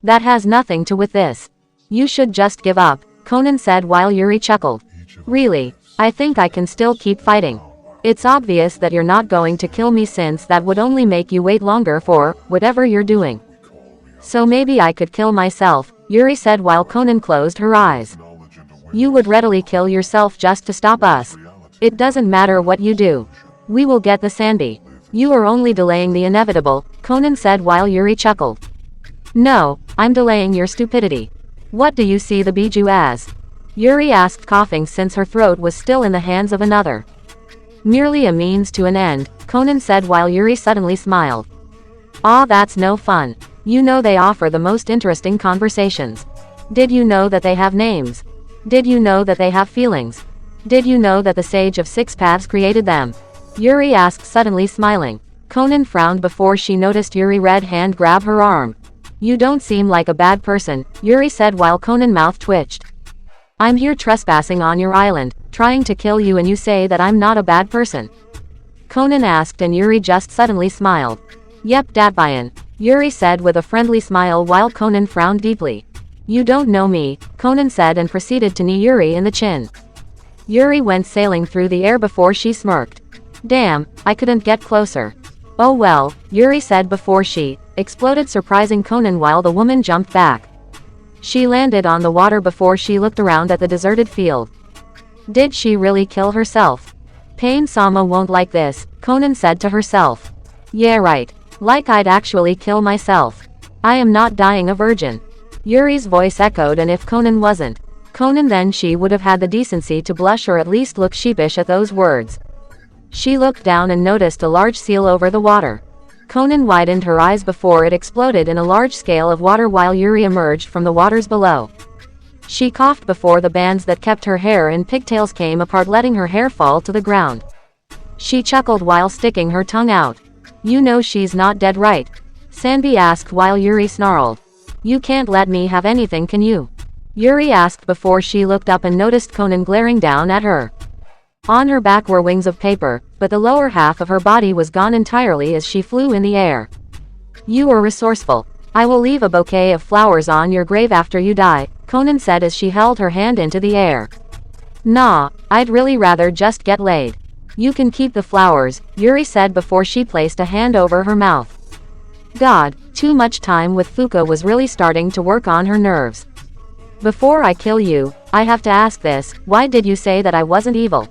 That has nothing to with this. You should just give up, Conan said while Yuri chuckled. Really, I think I can still keep fighting. It's obvious that you're not going to kill me since that would only make you wait longer for whatever you're doing. So maybe I could kill myself, Yuri said while Conan closed her eyes. You would readily kill yourself just to stop us. It doesn't matter what you do. We will get the Sandy. You are only delaying the inevitable, Conan said while Yuri chuckled. No, I'm delaying your stupidity. What do you see the Biju as? Yuri asked, coughing since her throat was still in the hands of another. Merely a means to an end, Conan said while Yuri suddenly smiled. Ah, that's no fun. You know they offer the most interesting conversations. Did you know that they have names? Did you know that they have feelings? Did you know that the Sage of Six Paths created them? Yuri asked, suddenly smiling. Conan frowned before she noticed Yuri's red hand grab her arm. You don't seem like a bad person, Yuri said while Conan's mouth twitched. I'm here trespassing on your island, trying to kill you, and you say that I'm not a bad person? Conan asked, and Yuri just suddenly smiled. Yep, Datbayan, Yuri said with a friendly smile while Conan frowned deeply. You don't know me, Conan said and proceeded to knee Yuri in the chin. Yuri went sailing through the air before she smirked. Damn, I couldn't get closer. Oh well, Yuri said before she exploded, surprising Conan while the woman jumped back. She landed on the water before she looked around at the deserted field. Did she really kill herself? Pain-sama won't like this, Conan said to herself. Yeah right. Like I'd actually kill myself. I am not dying a virgin. Yuri's voice echoed, and if Conan wasn't Conan, then she would have had the decency to blush or at least look sheepish at those words. She looked down and noticed a large seal over the water. Conan widened her eyes before it exploded in a large scale of water while Yuri emerged from the waters below. She coughed before the bands that kept her hair in pigtails came apart, letting her hair fall to the ground. She chuckled while sticking her tongue out. You know she's not dead, right? Sanbi asked while Yuri snarled. You can't let me have anything, can you? Yuri asked before she looked up and noticed Conan glaring down at her. On her back were wings of paper, but the lower half of her body was gone entirely as she flew in the air. You are resourceful. I will leave a bouquet of flowers on your grave after you die, Conan said as she held her hand into the air. Nah, I'd really rather just get laid. You can keep the flowers, Yuri said before she placed a hand over her mouth. God, too much time with Fuka was really starting to work on her nerves. Before I kill you, I have to ask this, why did you say that I wasn't evil?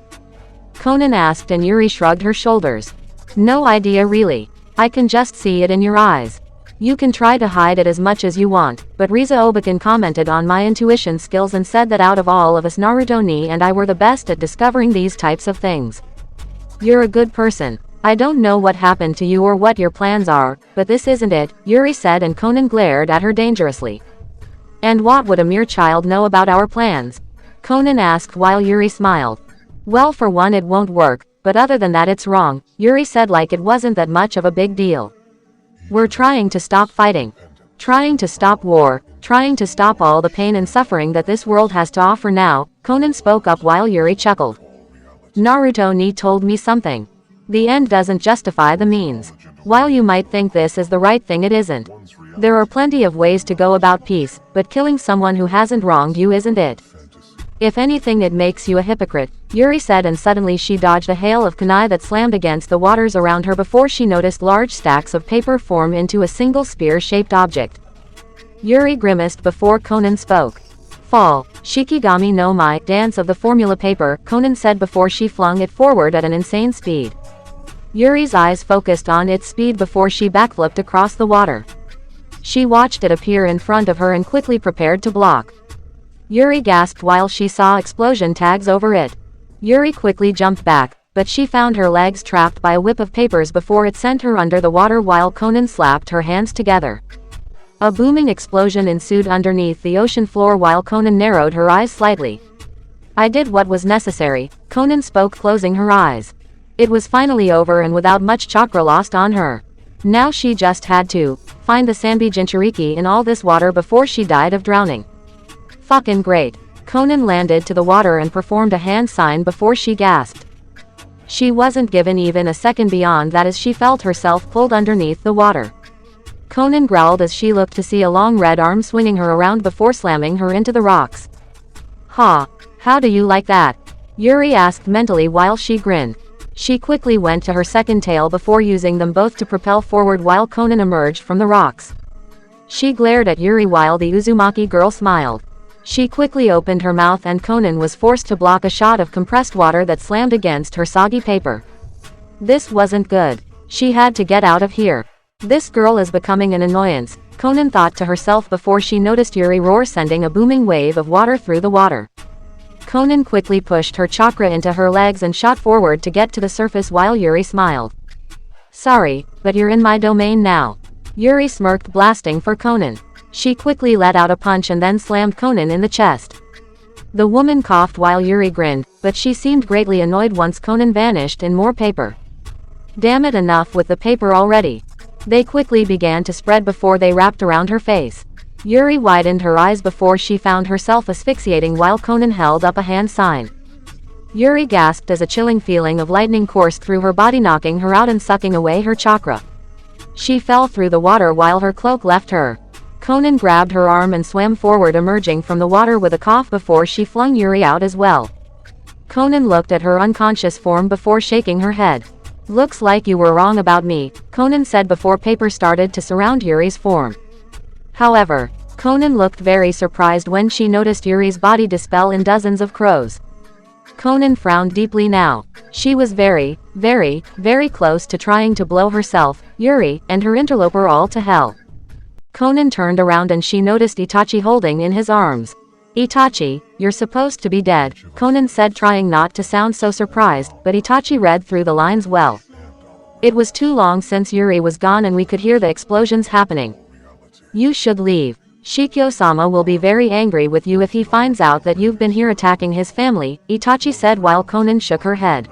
Conan asked, and Yuri shrugged her shoulders. No idea really. I can just see it in your eyes. You can try to hide it as much as you want, but Riza Obakan commented on my intuition skills and said that out of all of us, Naruto ni and I were the best at discovering these types of things. You're a good person. I don't know what happened to you or what your plans are, but this isn't it, Yuri said, and Conan glared at her dangerously. And what would a mere child know about our plans? Conan asked while Yuri smiled. Well, for one it won't work, but other than that it's wrong, Yuri said like it wasn't that much of a big deal. We're trying to stop fighting. Trying to stop war, trying to stop all the pain and suffering that this world has to offer now, Conan spoke up while Yuri chuckled. Naruto ni told me something. The end doesn't justify the means. While you might think this is the right thing, it isn't. There are plenty of ways to go about peace, but killing someone who hasn't wronged you isn't it. If anything, it makes you a hypocrite, Yuri said, and suddenly she dodged a hail of kunai that slammed against the waters around her before she noticed large stacks of paper form into a single spear-shaped object. Yuri grimaced before Conan spoke. Fall, Shikigami no Mai, dance of the formula paper, Conan said before she flung it forward at an insane speed. Yuri's eyes focused on its speed before she backflipped across the water. She watched it appear in front of her and quickly prepared to block. Yuri gasped while she saw explosion tags over it. Yuri quickly jumped back, but she found her legs trapped by a whip of papers before it sent her under the water while Conan slapped her hands together. A booming explosion ensued underneath the ocean floor while Conan narrowed her eyes slightly. I did what was necessary, Conan spoke, closing her eyes. It was finally over and without much chakra lost on her. Now she just had to find the Sanbi Jinchuriki in all this water before she died of drowning. Fucking great. Conan landed to the water and performed a hand sign before she gasped. She wasn't given even a second beyond that as she felt herself pulled underneath the water. Conan growled as she looked to see a long red arm swinging her around before slamming her into the rocks. Ha! How do you like that? Yuri asked mentally while she grinned. She quickly went to her second tail before using them both to propel forward while Conan emerged from the rocks. She glared at Yuri while the Uzumaki girl smiled. She quickly opened her mouth and Conan was forced to block a shot of compressed water that slammed against her soggy paper. This wasn't good. She had to get out of here. This girl is becoming an annoyance, Conan thought to herself before she noticed Yuri roar, sending a booming wave of water through the water. Conan quickly pushed her chakra into her legs and shot forward to get to the surface while Yuri smiled. Sorry, but you're in my domain now. Yuri smirked, blasting for Conan. She quickly let out a punch and then slammed Conan in the chest. The woman coughed while Yuri grinned, but she seemed greatly annoyed once Conan vanished in more paper. Damn it, enough with the paper already. They quickly began to spread before they wrapped around her face. Yuri widened her eyes before she found herself asphyxiating while Conan held up a hand sign. Yuri gasped as a chilling feeling of lightning coursed through her body, knocking her out and sucking away her chakra. She fell through the water while her cloak left her. Conan grabbed her arm and swam forward, emerging from the water with a cough before she flung Yuri out as well. Conan looked at her unconscious form before shaking her head. Looks like you were wrong about me, Conan said before paper started to surround Yuri's form. However, Conan looked very surprised when she noticed Yuri's body dispel in dozens of crows. Conan frowned deeply now. She was very, very, very close to trying to blow herself, Yuri, and her interloper all to hell. Conan turned around and she noticed Itachi holding in his arms. Itachi, you're supposed to be dead, Conan said, trying not to sound so surprised, but Itachi read through the lines well. It was too long since Yuri was gone and we could hear the explosions happening. You should leave. Shikyo-sama will be very angry with you if he finds out that you've been here attacking his family, Itachi said while Conan shook her head.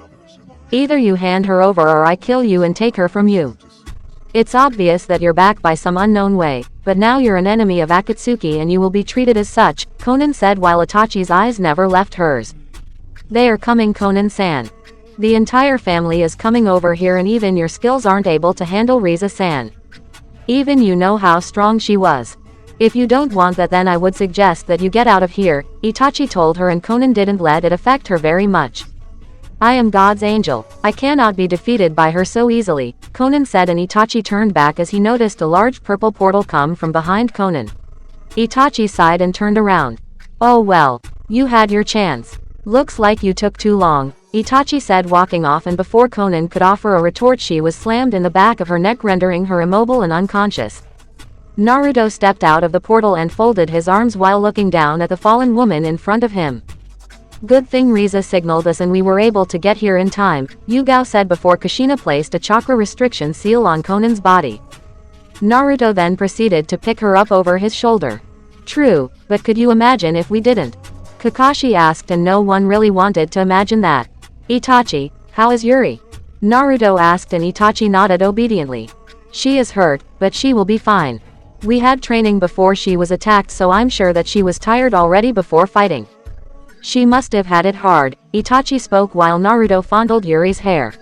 Either you hand her over or I kill you and take her from you. It's obvious that you're back by some unknown way, but now you're an enemy of Akatsuki and you will be treated as such, Conan said while Itachi's eyes never left hers. They are coming, Conan-san. The entire family is coming over here and even your skills aren't able to handle Riza-san. Even you know how strong she was. If you don't want that, then I would suggest that you get out of here, Itachi told her, and Conan didn't let it affect her very much. I am God's angel. I cannot be defeated by her so easily, Conan said, and Itachi turned back as he noticed a large purple portal come from behind Conan. Itachi sighed and turned around. Oh well, you had your chance. Looks like you took too long, Itachi said, walking off, and before Conan could offer a retort she was slammed in the back of her neck, rendering her immobile and unconscious. Naruto stepped out of the portal and folded his arms while looking down at the fallen woman in front of him. Good thing Riza signaled us and we were able to get here in time, Yugao said before Kushina placed a chakra restriction seal on Conan's body. Naruto then proceeded to pick her up over his shoulder. True, but could you imagine if we didn't? Kakashi asked, and no one really wanted to imagine that. Itachi, how is Yuri? Naruto asked, and Itachi nodded obediently. She is hurt, but she will be fine. We had training before she was attacked, so I'm sure that she was tired already before fighting. She must have had it hard, Itachi spoke while Naruto fondled Yuri's hair.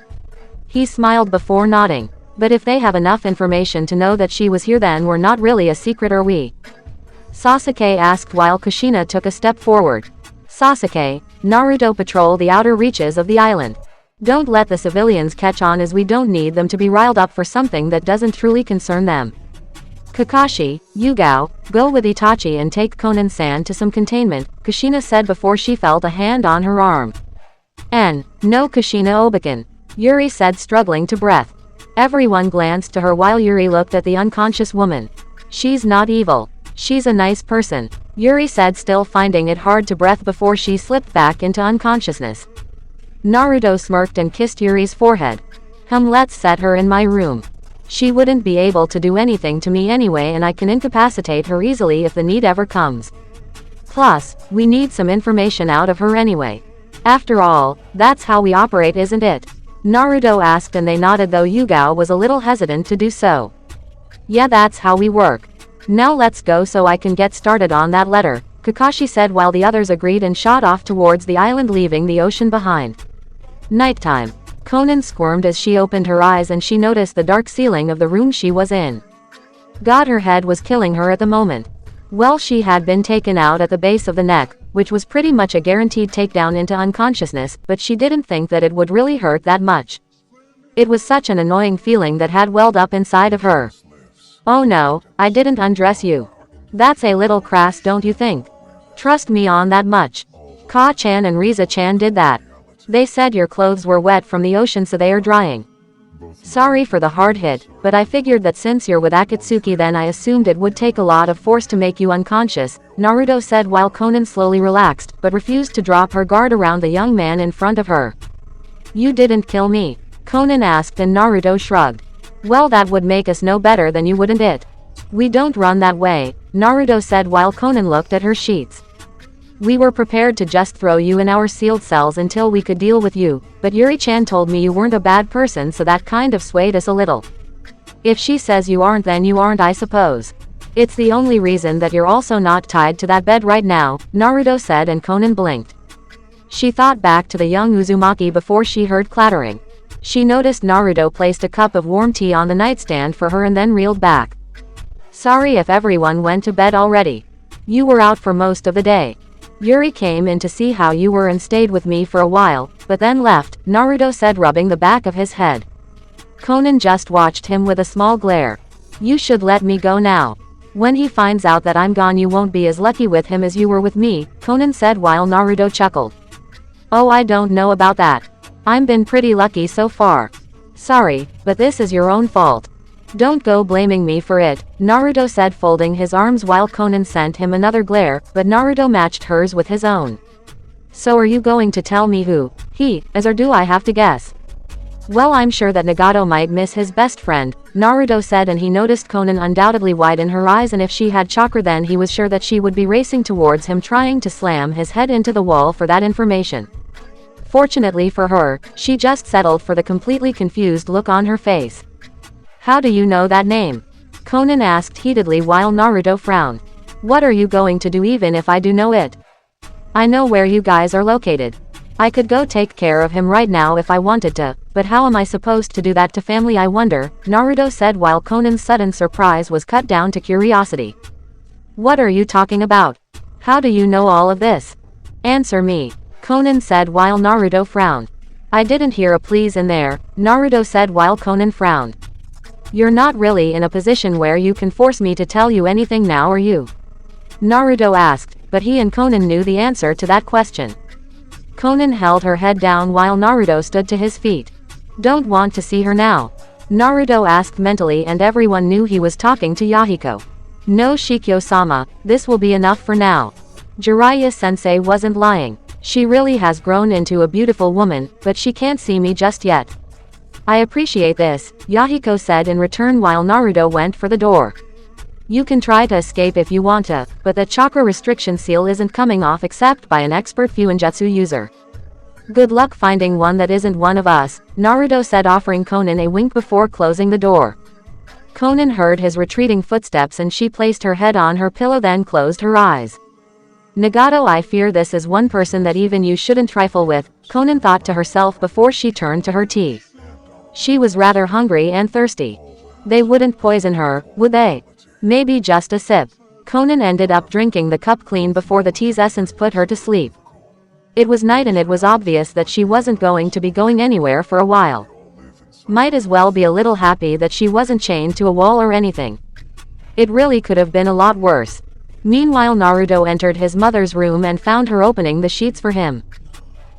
He smiled before nodding. But if they have enough information to know that she was here, then we're not really a secret, are we? Sasuke asked while Kushina took a step forward. Sasuke, Naruto patrol the outer reaches of the island. Don't let the civilians catch on, as we don't need them to be riled up for something that doesn't truly concern them. Kakashi, Yugao, go with Itachi and take Conan-san to some containment, Kushina said before she felt a hand on her arm. No, Kushina Obakan, Yuri said, struggling to breath. Everyone glanced to her while Yuri looked at the unconscious woman. She's not evil. She's a nice person, Yuri said, still finding it hard to breathe before she slipped back into unconsciousness. Naruto smirked and kissed Yuri's forehead. Let's set her in my room. She wouldn't be able to do anything to me anyway, and I can incapacitate her easily if the need ever comes. Plus, we need some information out of her anyway. After all, that's how we operate, isn't it? Naruto asked, and they nodded, though Yugao was a little hesitant to do so. Yeah, that's how we work. Now let's go so I can get started on that letter, Kakashi said while the others agreed and shot off towards the island, leaving the ocean behind. Nighttime. Conan squirmed as she opened her eyes and she noticed the dark ceiling of the room she was in. God, her head was killing her at the moment. Well, she had been taken out at the base of the neck, which was pretty much a guaranteed takedown into unconsciousness, but she didn't think that it would really hurt that much. It was such an annoying feeling that had welled up inside of her. Oh no, I didn't undress you. That's a little crass, don't you think? Trust me on that much. Ka-chan and Riza-chan did that. They said your clothes were wet from the ocean, so they are drying. Sorry for the hard hit, but I figured that since you're with Akatsuki, then I assumed it would take a lot of force to make you unconscious, Naruto said while Conan slowly relaxed, but refused to drop her guard around the young man in front of her. You didn't kill me? Conan asked, and Naruto shrugged. Well, that would make us no better than you, wouldn't it? We don't run that way, Naruto said while Conan looked at her sheets. We were prepared to just throw you in our sealed cells until we could deal with you, but Yuri-chan told me you weren't a bad person, so that kind of swayed us a little. If she says you aren't, then you aren't, I suppose. It's the only reason that you're also not tied to that bed right now, Naruto said, and Conan blinked. She thought back to the young Uzumaki before she heard clattering. She noticed Naruto placed a cup of warm tea on the nightstand for her and then reeled back. Sorry if everyone went to bed already. You were out for most of the day. Yuri came in to see how you were and stayed with me for a while, but then left, Naruto said, rubbing the back of his head. Conan just watched him with a small glare. You should let me go now. When he finds out that I'm gone, you won't be as lucky with him as you were with me, Conan said while Naruto chuckled. Oh, I don't know about that. I've been pretty lucky so far. Sorry, but this is your own fault. Don't go blaming me for it, Naruto said, folding his arms while Conan sent him another glare, but Naruto matched hers with his own. So are you going to tell me who he is, or do I have to guess? Well, I'm sure that Nagato might miss his best friend, Naruto said, and he noticed Conan undoubtedly widen her eyes, and if she had chakra then he was sure that she would be racing towards him, trying to slam his head into the wall for that information. Fortunately for her, she just settled for the completely confused look on her face. How do you know that name? Conan asked heatedly while Naruto frowned. What are you going to do even if I do know it? I know where you guys are located. I could go take care of him right now if I wanted to, but how am I supposed to do that to family, I wonder, Naruto said while Conan's sudden surprise was cut down to curiosity. What are you talking about? How do you know all of this? Answer me, Conan said while Naruto frowned. I didn't hear a please in there, Naruto said while Conan frowned. You're not really in a position where you can force me to tell you anything now, are you? Naruto asked, but he and Conan knew the answer to that question. Conan held her head down while Naruto stood to his feet. Don't want to see her now? Naruto asked mentally, and everyone knew he was talking to Yahiko. No, Shikyo-sama, this will be enough for now. Jiraiya-sensei wasn't lying. She really has grown into a beautiful woman, but she can't see me just yet. I appreciate this, Yahiko said in return while Naruto went for the door. You can try to escape if you want to, but the chakra restriction seal isn't coming off except by an expert Fuinjutsu user. Good luck finding one that isn't one of us, Naruto said, offering Conan a wink before closing the door. Conan heard his retreating footsteps and she placed her head on her pillow, then closed her eyes. Nagato, I fear this is one person that even you shouldn't trifle with, Conan thought to herself before she turned to her tea. She was rather hungry and thirsty. They wouldn't poison her, would they? Maybe just a sip. Conan ended up drinking the cup clean before the tea's essence put her to sleep. It was night and it was obvious that she wasn't going to be going anywhere for a while. Might as well be a little happy that she wasn't chained to a wall or anything. It really could have been a lot worse. Meanwhile, Naruto entered his mother's room and found her opening the sheets for him.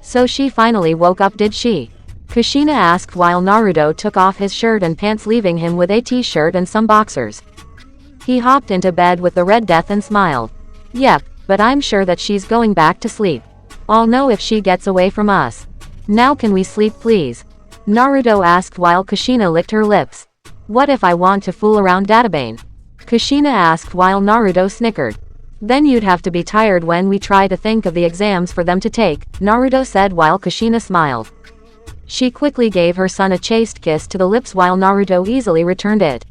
So she finally woke up, did she? Kushina asked while Naruto took off his shirt and pants, leaving him with a t-shirt and some boxers. He hopped into bed with the Red Death and smiled. Yep, but I'm sure that she's going back to sleep. I'll know if she gets away from us. Now can we sleep please? Naruto asked while Kushina licked her lips. What if I want to fool around, Databane? Kushina asked while Naruto snickered. Then you'd have to be tired when we try to think of the exams for them to take, Naruto said while Kushina smiled. She quickly gave her son a chaste kiss to the lips while Naruto easily returned it.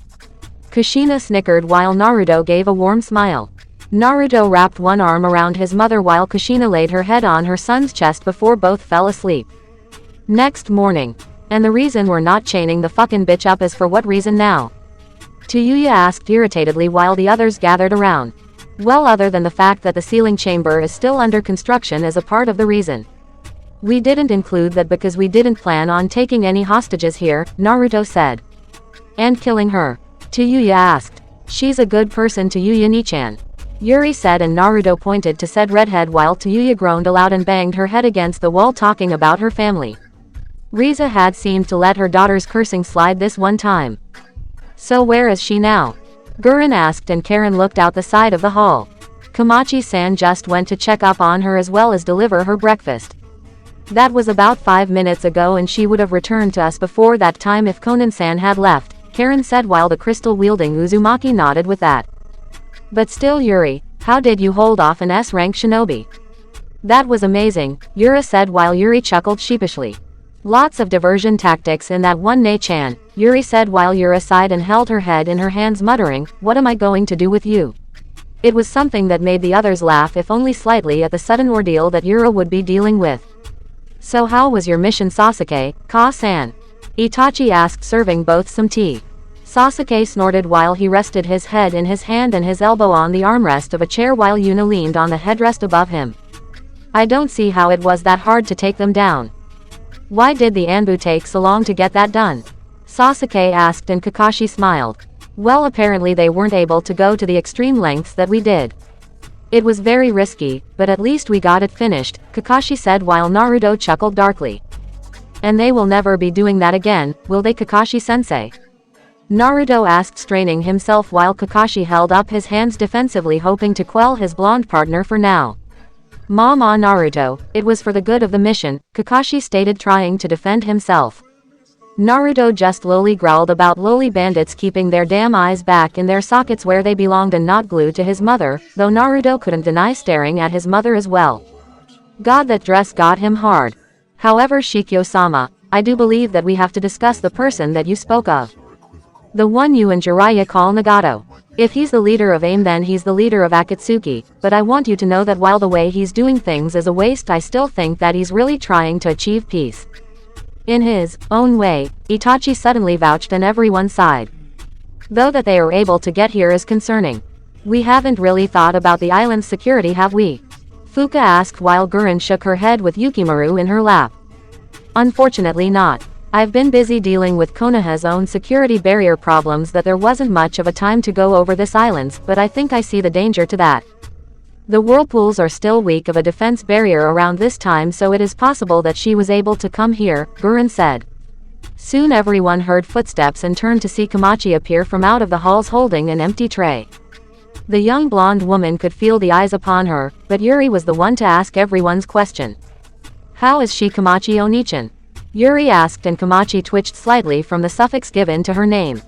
Kushina snickered while Naruto gave a warm smile. Naruto wrapped one arm around his mother while Kushina laid her head on her son's chest before both fell asleep. Next morning. And the reason we're not chaining the fucking bitch up is for what reason now? Yuya asked irritatedly while the others gathered around. Well, other than the fact that the sealing chamber is still under construction as a part of the reason. We didn't include that because we didn't plan on taking any hostages here, Naruto said. And killing her? Yuya asked. She's a good person, Yuya Nichan. Yuri said, and Naruto pointed to said redhead while Yuya groaned aloud and banged her head against the wall talking about her family. Riza had seemed to let her daughter's cursing slide this one time. So where is she now? Gurren asked, and Karen looked out the side of the hall. Kamachi-san just went to check up on her as well as deliver her breakfast. That was about 5 minutes ago and she would have returned to us before that time if Konan-san had left, Karen said while the crystal-wielding Uzumaki nodded with that. But still, Yuri, how did you hold off an S-rank shinobi? That was amazing, Yura said while Yuri chuckled sheepishly. Lots of diversion tactics in that one, Ne-chan, Yuri said while Yura sighed and held her head in her hands muttering, what am I going to do with you? It was something that made the others laugh if only slightly at the sudden ordeal that Yura would be dealing with. So how was your mission, Sasuke, Ka-san? Itachi asked, serving both some tea. Sasuke snorted while he rested his head in his hand and his elbow on the armrest of a chair while Yuna leaned on the headrest above him. I don't see how it was that hard to take them down. Why did the Anbu take so long to get that done? Sasuke asked, and Kakashi smiled. Well, apparently they weren't able to go to the extreme lengths that we did. It was very risky, but at least we got it finished, Kakashi said while Naruto chuckled darkly. And they will never be doing that again, will they, Kakashi-sensei? Naruto asked, straining himself while Kakashi held up his hands defensively, hoping to quell his blonde partner for now. Mama, Naruto, it was for the good of the mission, Kakashi stated, trying to defend himself. Naruto just lowly growled about lowly bandits keeping their damn eyes back in their sockets where they belonged and not glued to his mother, though Naruto couldn't deny staring at his mother as well. God, that dress got him hard. However, Shikyo-sama, I do believe that we have to discuss the person that you spoke of. The one you and Jiraiya call Nagato. If he's the leader of AIM, then he's the leader of Akatsuki, but I want you to know that while the way he's doing things is a waste, I still think that he's really trying to achieve peace. In his own way, Itachi suddenly vouched, and everyone sighed. Though that they are able to get here is concerning. We haven't really thought about the island's security, have we? Fuka asked while Gurren shook her head with Yukimaru in her lap. Unfortunately not. I've been busy dealing with Konoha's own security barrier problems that there wasn't much of a time to go over this island's, but I think I see the danger to that. The whirlpools are still weak of a defense barrier around this time, so it is possible that she was able to come here, Gurren said. Soon everyone heard footsteps and turned to see Kamachi appear from out of the halls holding an empty tray. The young blonde woman could feel the eyes upon her, but Yuri was the one to ask everyone's question. How is she, Kamachi Onichan? Yuri asked, and Kamachi twitched slightly from the suffix given to her name.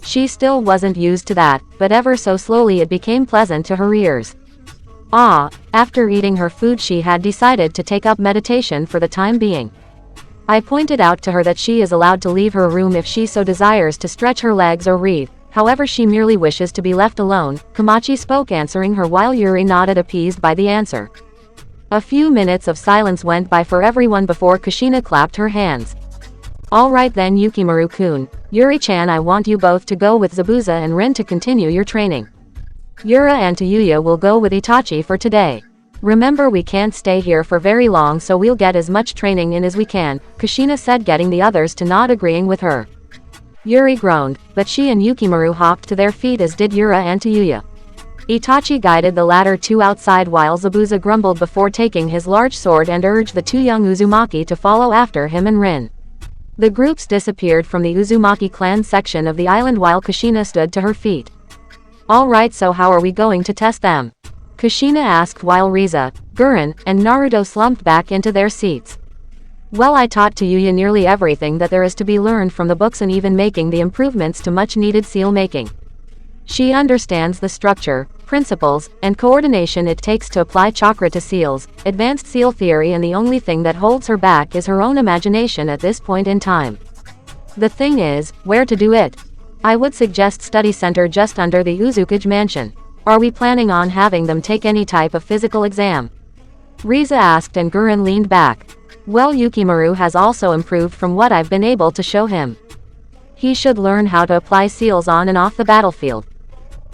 She still wasn't used to that, but ever so slowly it became pleasant to her ears. After eating her food she had decided to take up meditation for the time being. I pointed out to her that she is allowed to leave her room if she so desires to stretch her legs or read, however she merely wishes to be left alone, Kamachi spoke, answering her while Yuri nodded, appeased by the answer. A few minutes of silence went by for everyone before Kushina clapped her hands. Alright then, Yukimaru-kun, Yuri-chan, I want you both to go with Zabuza and Rin to continue your training. Yura and Yuya will go with Itachi for today. Remember, we can't stay here for very long, so we'll get as much training in as we can, Kushina said, getting the others to nod, agreeing with her. Yuri groaned, but she and Yukimaru hopped to their feet, as did Yura and Yuya. Itachi guided the latter two outside while Zabuza grumbled before taking his large sword and urged the two young Uzumaki to follow after him and Rin. The groups disappeared from the Uzumaki clan section of the island while Kushina stood to her feet. Alright, so how are we going to test them? Kushina asked while Riza, Gurren, and Naruto slumped back into their seats. Well, I taught Yuya nearly everything that there is to be learned from the books and even making the improvements to much needed seal making. She understands the structure, principles, and coordination it takes to apply chakra to seals, advanced seal theory, and the only thing that holds her back is her own imagination at this point in time. The thing is, where to do it? I would suggest study center just under the Uzukage mansion. Are we planning on having them take any type of physical exam? Riza asked, and Gurren leaned back. Well, Yukimaru has also improved from what I've been able to show him. He should learn how to apply seals on and off the battlefield.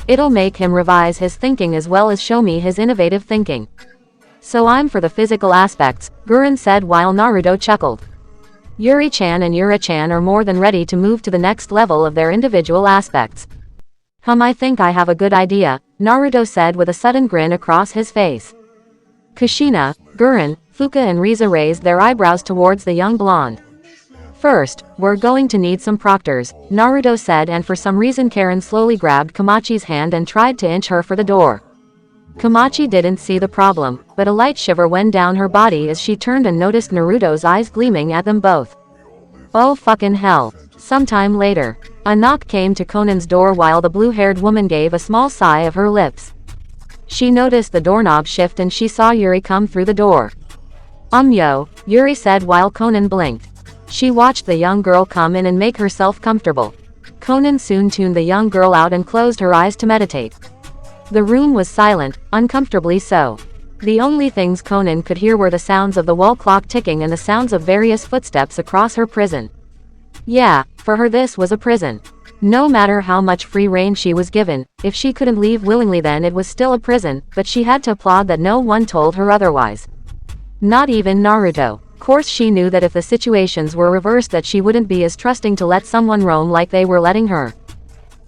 It'll make him revise his thinking as well as show me his innovative thinking. So I'm for the physical aspects, Gurren said while Naruto chuckled. Yuri-chan and Yura-chan are more than ready to move to the next level of their individual aspects. I think I have a good idea, Naruto said with a sudden grin across his face. Kushina, Gurren, Fuka and Riza raised their eyebrows towards the young blonde. First, we're going to need some proctors, Naruto said, and for some reason Karen slowly grabbed Komachi's hand and tried to inch her for the door. Komachi didn't see the problem, but a light shiver went down her body as she turned and noticed Naruto's eyes gleaming at them both. Oh fucking hell. Sometime later, a knock came to Conan's door while the blue-haired woman gave a small sigh of her lips. She noticed the doorknob shift and she saw Yuri come through the door. Yo, Yuri said while Conan blinked. She watched the young girl come in and make herself comfortable. Conan soon tuned the young girl out and closed her eyes to meditate. The room was silent, uncomfortably so. The only things Conan could hear were the sounds of the wall clock ticking and the sounds of various footsteps across her prison. Yeah, for her this was a prison. No matter how much free rein she was given, if she couldn't leave willingly then it was still a prison, but she had to applaud that no one told her otherwise. Not even Naruto. Course she knew that if the situations were reversed that she wouldn't be as trusting to let someone roam like they were letting her.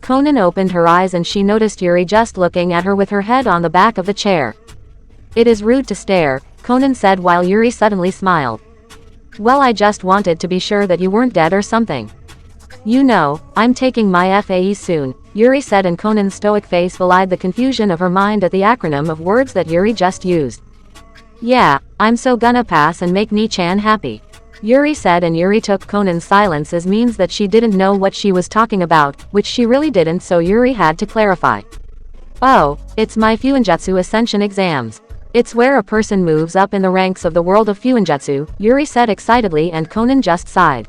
Conan opened her eyes and she noticed Yuri just looking at her with her head on the back of the chair. It is rude to stare, Conan said while Yuri suddenly smiled. Well, I just wanted to be sure that you weren't dead or something. You know, I'm taking my FAE soon, Yuri said, and Conan's stoic face belied the confusion of her mind at the acronym of words that Yuri just used. Yeah, I'm so gonna pass and make Ni-chan happy, Yuri said, and Yuri took Conan's silence as means that she didn't know what she was talking about, which she really didn't, so Yuri had to clarify. Oh, it's my Fuinjutsu Ascension exams. It's where a person moves up in the ranks of the world of Fuinjutsu, Yuri said excitedly, and Conan just sighed.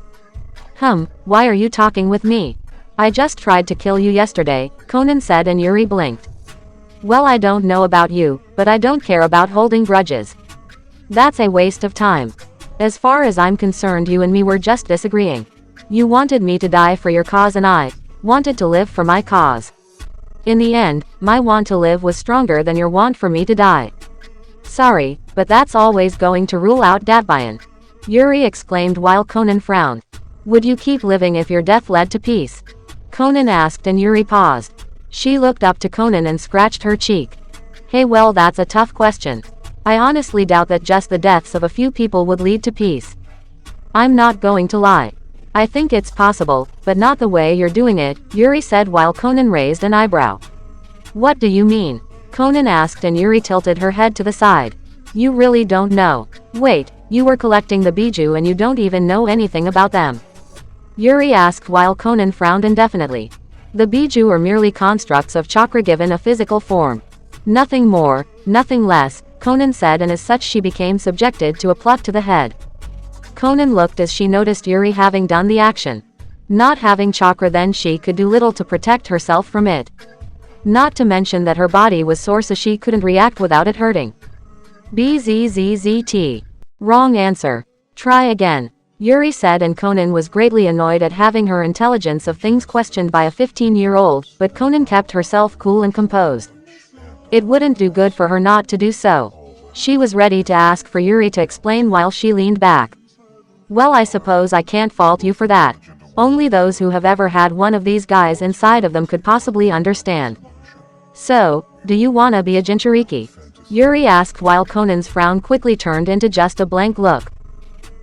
Why are you talking with me? I just tried to kill you yesterday, Conan said, and Yuri blinked. Well, I don't know about you, but I don't care about holding grudges. That's a waste of time. As far as I'm concerned, you and me were just disagreeing. You wanted me to die for your cause and I wanted to live for my cause. In the end, my want to live was stronger than your want for me to die. Sorry, but that's always going to rule out Datbayan, Yuri exclaimed while Conan frowned. Would you keep living if your death led to peace? Conan asked, and Yuri paused. She looked up to Conan and scratched her cheek. Hey, well, that's a tough question. I honestly doubt that just the deaths of a few people would lead to peace. I'm not going to lie. I think it's possible, but not the way you're doing it, Yuri said while Conan raised an eyebrow. What do you mean? Conan asked, and Yuri tilted her head to the side. You really don't know. Wait, you were collecting the Biju and you don't even know anything about them? Yuri asked while Conan frowned indefinitely. The Biju are merely constructs of chakra given a physical form. Nothing more, nothing less, Conan said, and as such she became subjected to a pluck to the head. Conan looked as she noticed Yuri having done the action. Not having chakra, then she could do little to protect herself from it. Not to mention that her body was sore, so she couldn't react without it hurting. BZZZT. Wrong answer. Try again, Yuri said, and Conan was greatly annoyed at having her intelligence of things questioned by a 15-year-old, but Conan kept herself cool and composed. It wouldn't do good for her not to do so. She was ready to ask for Yuri to explain while she leaned back. Well, I suppose I can't fault you for that. Only those who have ever had one of these guys inside of them could possibly understand. So, do you wanna be a Jinchuriki? Yuri asked while Conan's frown quickly turned into just a blank look.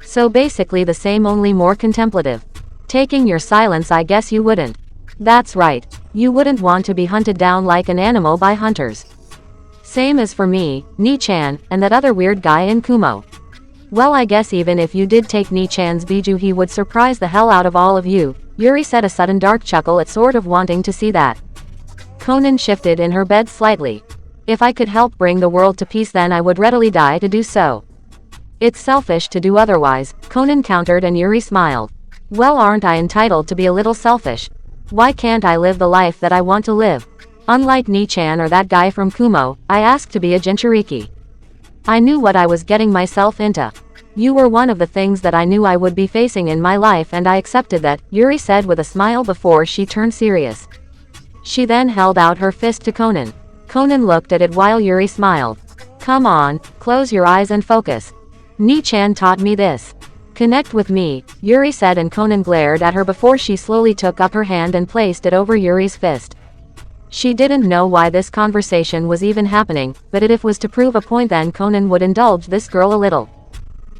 So basically the same, only more contemplative. Taking your silence, I guess you wouldn't. That's right. You wouldn't want to be hunted down like an animal by hunters. Same as for me, Ni-chan, and that other weird guy in Kumo. Well, I guess even if you did take Ni-chan's Biju, he would surprise the hell out of all of you, Yuri said, a sudden dark chuckle at sort of wanting to see that. Conan shifted in her bed slightly. If I could help bring the world to peace, then I would readily die to do so. It's selfish to do otherwise, Conan countered, and Yuri smiled. Well, aren't I entitled to be a little selfish? Why can't I live the life that I want to live? Unlike Ni-chan or that guy from Kumo, I asked to be a Jinchuriki. I knew what I was getting myself into. You were one of the things that I knew I would be facing in my life and I accepted that, Yuri said with a smile before she turned serious. She then held out her fist to Conan. Conan looked at it while Yuri smiled. Come on, close your eyes and focus. Ni-chan taught me this. Connect with me, Yuri said, and Conan glared at her before she slowly took up her hand and placed it over Yuri's fist. She didn't know why this conversation was even happening, but if it was to prove a point then Conan would indulge this girl a little.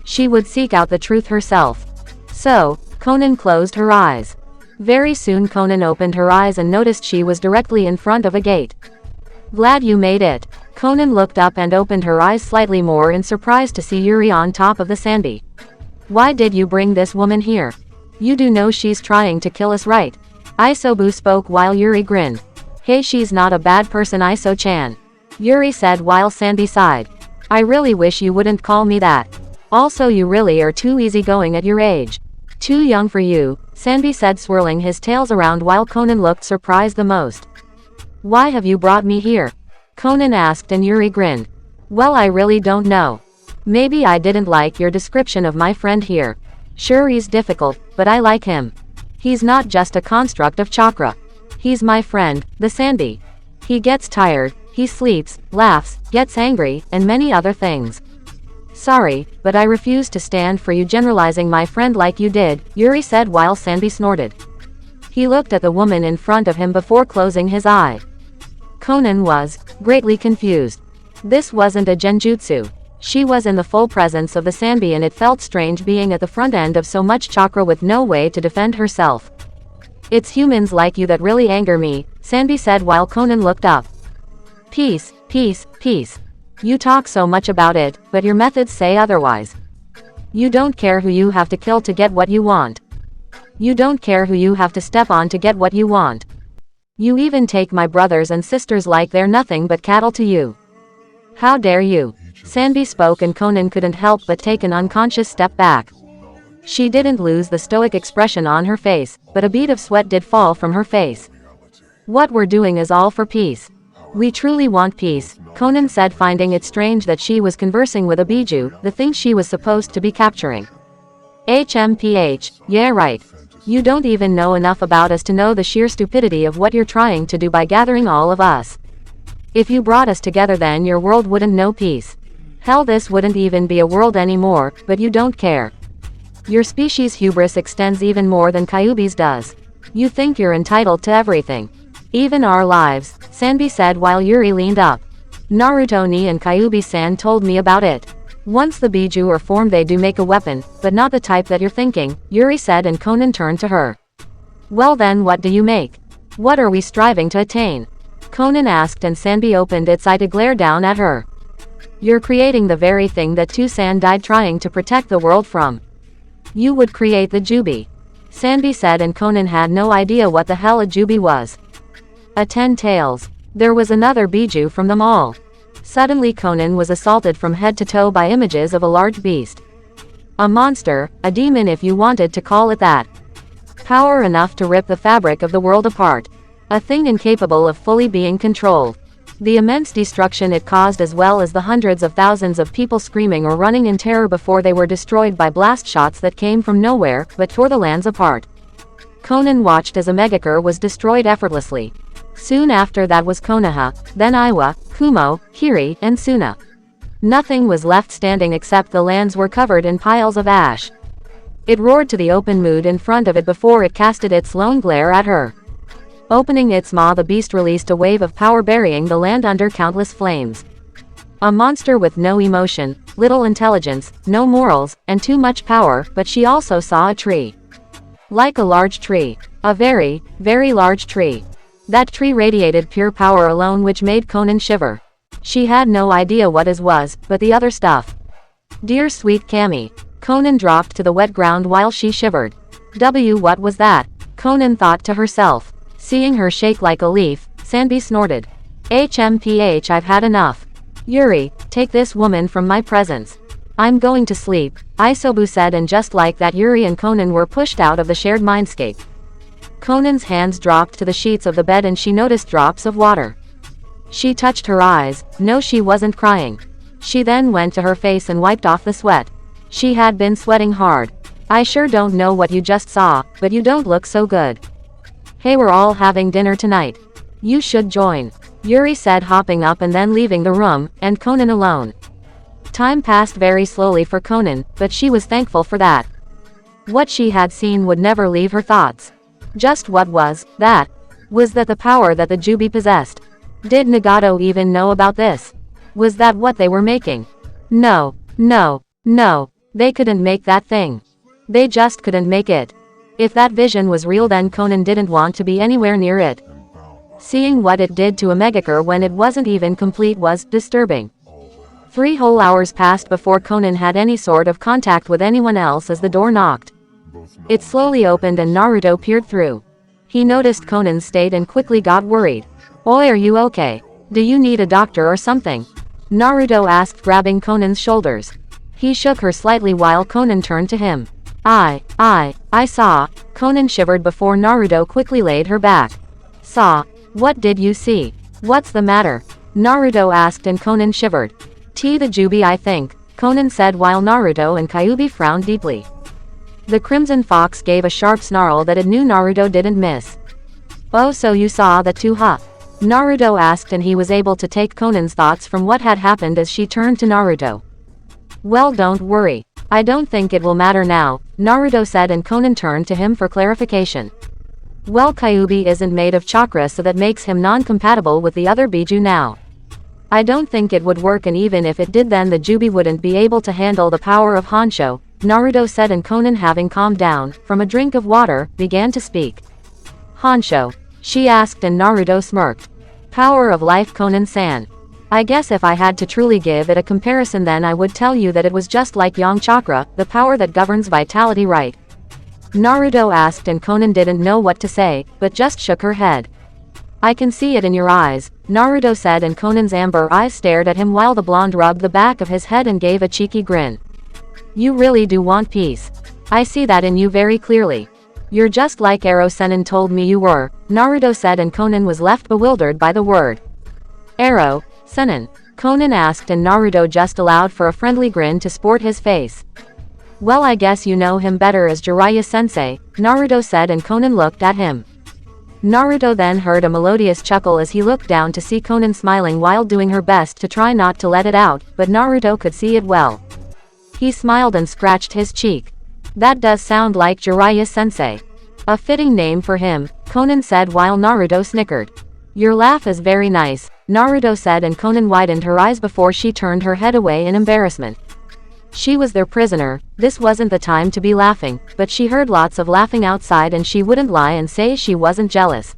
She would seek out the truth herself. So, Conan closed her eyes. Very soon Conan opened her eyes and noticed she was directly in front of a gate. Glad you made it. Conan looked up and opened her eyes slightly more in surprise to see Yuri on top of the sandy. Why did you bring this woman here? You do know she's trying to kill us, right? Isobu spoke while Yuri grinned. Hey, she's not a bad person, Iso-chan. Yuri said while Sandy sighed. I really wish you wouldn't call me that. Also, you really are too easygoing at your age. Too young for you, Sandy said, swirling his tails around while Conan looked surprised the most. Why have you brought me here? Conan asked and Yuri grinned. Well, I really don't know. Maybe I didn't like your description of my friend here. Sure, he's difficult, but I like him. He's not just a construct of chakra. He's my friend, the Sandy. He gets tired, he sleeps, laughs, gets angry, and many other things. Sorry, but I refuse to stand for you generalizing my friend like you did, Yuri said while Sandy snorted. He looked at the woman in front of him before closing his eye. Conan was greatly confused. This wasn't a genjutsu. She was in the full presence of the Sanbi and it felt strange being at the front end of so much chakra with no way to defend herself. It's humans like you that really anger me, Sanbi said while Conan looked up. Peace, peace, peace. You talk so much about it, but your methods say otherwise. You don't care who you have to kill to get what you want. You don't care who you have to step on to get what you want. You even take my brothers and sisters like they're nothing but cattle to you. How dare you? Sanbi spoke and Conan couldn't help but take an unconscious step back. She didn't lose the stoic expression on her face, but a bead of sweat did fall from her face. What we're doing is all for peace. We truly want peace, Conan said, finding it strange that she was conversing with a Biju, the thing she was supposed to be capturing. HMPH, yeah right. You don't even know enough about us to know the sheer stupidity of what you're trying to do by gathering all of us. If you brought us together then your world wouldn't know peace. Hell, this wouldn't even be a world anymore, but you don't care. Your species' hubris extends even more than Kyuubi's does. You think you're entitled to everything. Even our lives, Sanbi said while Yuri leaned up. Naruto ni and Kyuubi-san told me about it. Once the Biju are formed they do make a weapon, but not the type that you're thinking, Yuri said, and Conan turned to her. Well then what do you make? What are we striving to attain? Conan asked and Sanbi opened its eye to glare down at her. You're creating the very thing that Tusan died trying to protect the world from. You would create the Jubi. Sanbi said, and Conan had no idea what the hell a Jubi was. A 10 tails. There was another Biju from them all. Suddenly Conan was assaulted from head to toe by images of a large beast. A monster, a demon if you wanted to call it that. Power enough to rip the fabric of the world apart. A thing incapable of fully being controlled. The immense destruction it caused, as well as the hundreds of thousands of people screaming or running in terror before they were destroyed by blast shots that came from nowhere but tore the lands apart. Conan watched as a Megakure was destroyed effortlessly. Soon after that was Konoha, then Iwa, Kumo, Kiri, and Suna. Nothing was left standing except the lands were covered in piles of ash. It roared to the open mood in front of it before it casted its lone glare at her. Opening its maw, the beast released a wave of power burying the land under countless flames. A monster with no emotion, little intelligence, no morals, and too much power, but she also saw a tree. Like a large tree. A very, very large tree. That tree radiated pure power alone, which made Conan shiver. She had no idea what his was, but the other stuff. Dear sweet Cammy. Conan dropped to the wet ground while she shivered. What was that? Conan thought to herself. Seeing her shake like a leaf, Sanbi snorted. HMPH, I've had enough. Yuri, take this woman from my presence. I'm going to sleep, Isobu said, and just like that Yuri and Conan were pushed out of the shared mindscape. Conan's hands dropped to the sheets of the bed and she noticed drops of water. She touched her eyes. No, she wasn't crying. She then went to her face and wiped off the sweat. She had been sweating hard. I sure don't know what you just saw, but you don't look so good. Hey, we're all having dinner tonight. You should join. Yuri said, hopping up and then leaving the room, and Conan alone. Time passed very slowly for Conan, but she was thankful for that. What she had seen would never leave her thoughts. Just what was that? Was that the power that the Jubi possessed? Did Nagato even know about this? Was that what they were making? No, no, no, they couldn't make that thing. They just couldn't make it. If that vision was real, then Conan didn't want to be anywhere near it. Seeing what it did to a Megakure when it wasn't even complete was disturbing. 3 whole hours passed before Conan had any sort of contact with anyone else as the door knocked. It slowly opened and Naruto peered through. He noticed Conan's state and quickly got worried. "Oi, are you okay? Do you need a doctor or something?" Naruto asked, grabbing Conan's shoulders. He shook her slightly while Conan turned to him. I saw." Conan shivered before Naruto quickly laid her back. "Saw? What did you see? What's the matter?" Naruto asked and Conan shivered. The Jubi, I think," Conan said while Naruto and Kyuubi frowned deeply. The Crimson Fox gave a sharp snarl that it knew Naruto didn't miss. "Oh, so you saw that too, huh?" Naruto asked, and he was able to take Conan's thoughts from what had happened as she turned to Naruto. "Well, don't worry. I don't think it will matter now," Naruto said, and Conan turned to him for clarification. "Well, Kyuubi isn't made of chakra, so that makes him non-compatible with the other Biju now. I don't think it would work, and even if it did, then the Jubi wouldn't be able to handle the power of Honsho," Naruto said, and Conan, having calmed down from a drink of water, began to speak. "Honsho?" she asked, and Naruto smirked. "Power of life, Conan-san. I guess if I had to truly give it a comparison, then I would tell you that it was just like Yang Chakra, the power that governs vitality, right?" Naruto asked, and Conan didn't know what to say, but just shook her head. "I can see it in your eyes," Naruto said, and Conan's amber eyes stared at him while the blonde rubbed the back of his head and gave a cheeky grin. "You really do want peace. I see that in you very clearly. You're just like Ero Sennin told me you were," Naruto said, and Conan was left bewildered by the word. "Ero Sennin?" Conan asked, and Naruto just allowed for a friendly grin to sport his face. "Well, I guess you know him better as Jiraiya-sensei," Naruto said, and Conan looked at him. Naruto then heard a melodious chuckle as he looked down to see Conan smiling while doing her best to try not to let it out, but Naruto could see it well. He smiled and scratched his cheek. "That does sound like Jiraiya-sensei. A fitting name for him," Conan said while Naruto snickered. "Your laugh is very nice," Naruto said, and Conan widened her eyes before she turned her head away in embarrassment. She was their prisoner. This wasn't the time to be laughing, but she heard lots of laughing outside, and she wouldn't lie and say she wasn't jealous.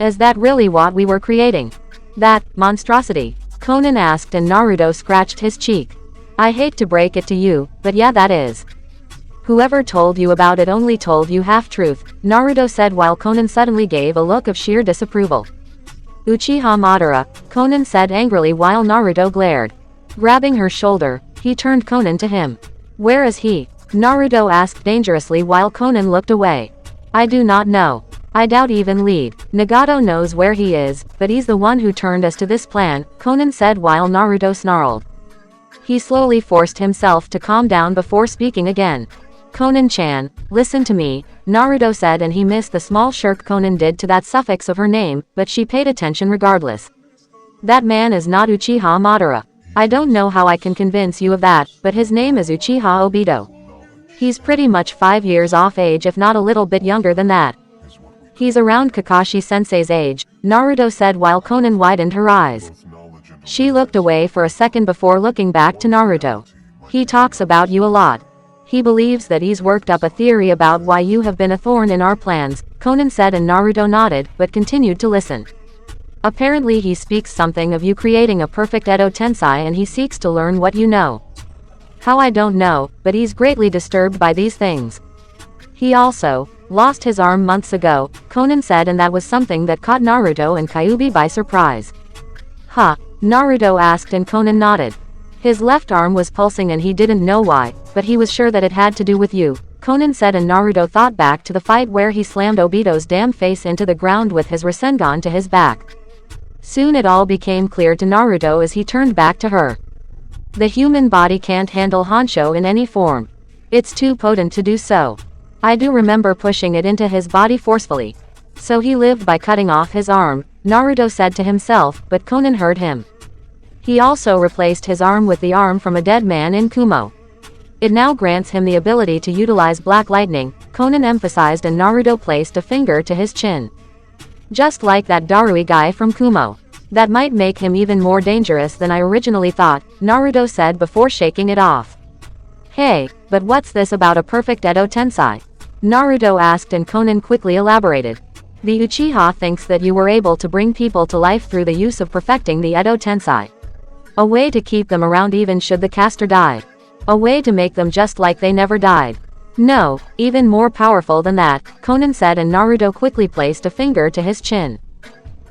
"Is that really what we were creating? That monstrosity?" Conan asked, and Naruto scratched his cheek. "I hate to break it to you, but yeah, that is. Whoever told you about it only told you half-truth," Naruto said while Conan suddenly gave a look of sheer disapproval. "Uchiha Madara," Conan said angrily while Naruto glared. Grabbing her shoulder, he turned Conan to him. "Where is he?" Naruto asked dangerously while Conan looked away. "I do not know. I doubt even Lead Nagato knows where he is, but he's the one who turned us to this plan," Conan said while Naruto snarled. He slowly forced himself to calm down before speaking again. "Conan-chan, listen to me," Naruto said, and he missed the small shirk Conan did to that suffix of her name, but she paid attention regardless. "That man is not Uchiha Madara. I don't know how I can convince you of that, but his name is Uchiha Obito. He's pretty much 5 years off age, if not a little bit younger than that. He's around Kakashi-sensei's age," Naruto said while Conan widened her eyes. She looked away for a second before looking back to Naruto. "He talks about you a lot. He believes that he's worked up a theory about why you have been a thorn in our plans," Conan said, and Naruto nodded, but continued to listen. "Apparently he speaks something of you creating a perfect Edo Tensei, and he seeks to learn what you know. How, I don't know, but he's greatly disturbed by these things. He also lost his arm months ago," Conan said, and that was something that caught Naruto and Kyuubi by surprise. "Huh?" Naruto asked, and Conan nodded. "His left arm was pulsing and he didn't know why, but he was sure that it had to do with you," Conan said, and Naruto thought back to the fight where he slammed Obito's damn face into the ground with his Rasengan to his back. Soon it all became clear to Naruto as he turned back to her. The human body can't handle Honsho in any form. It's too potent to do so. I do remember pushing it into his body forcefully. So he lived by cutting off his arm, Naruto said to himself, but Konan heard him. He also replaced his arm with the arm from a dead man in Kumo. It now grants him the ability to utilize Black Lightning, Konan emphasized, and Naruto placed a finger to his chin. Just like that Darui guy from Kumo. That might make him even more dangerous than I originally thought, Naruto said before shaking it off. Hey, but what's this about a perfect Edo Tensei? Naruto asked, and Konan quickly elaborated. The Uchiha thinks that you were able to bring people to life through the use of perfecting the Edo Tensei. A way to keep them around even should the caster die. A way to make them just like they never died. No, even more powerful than that, Konan said, and Naruto quickly placed a finger to his chin.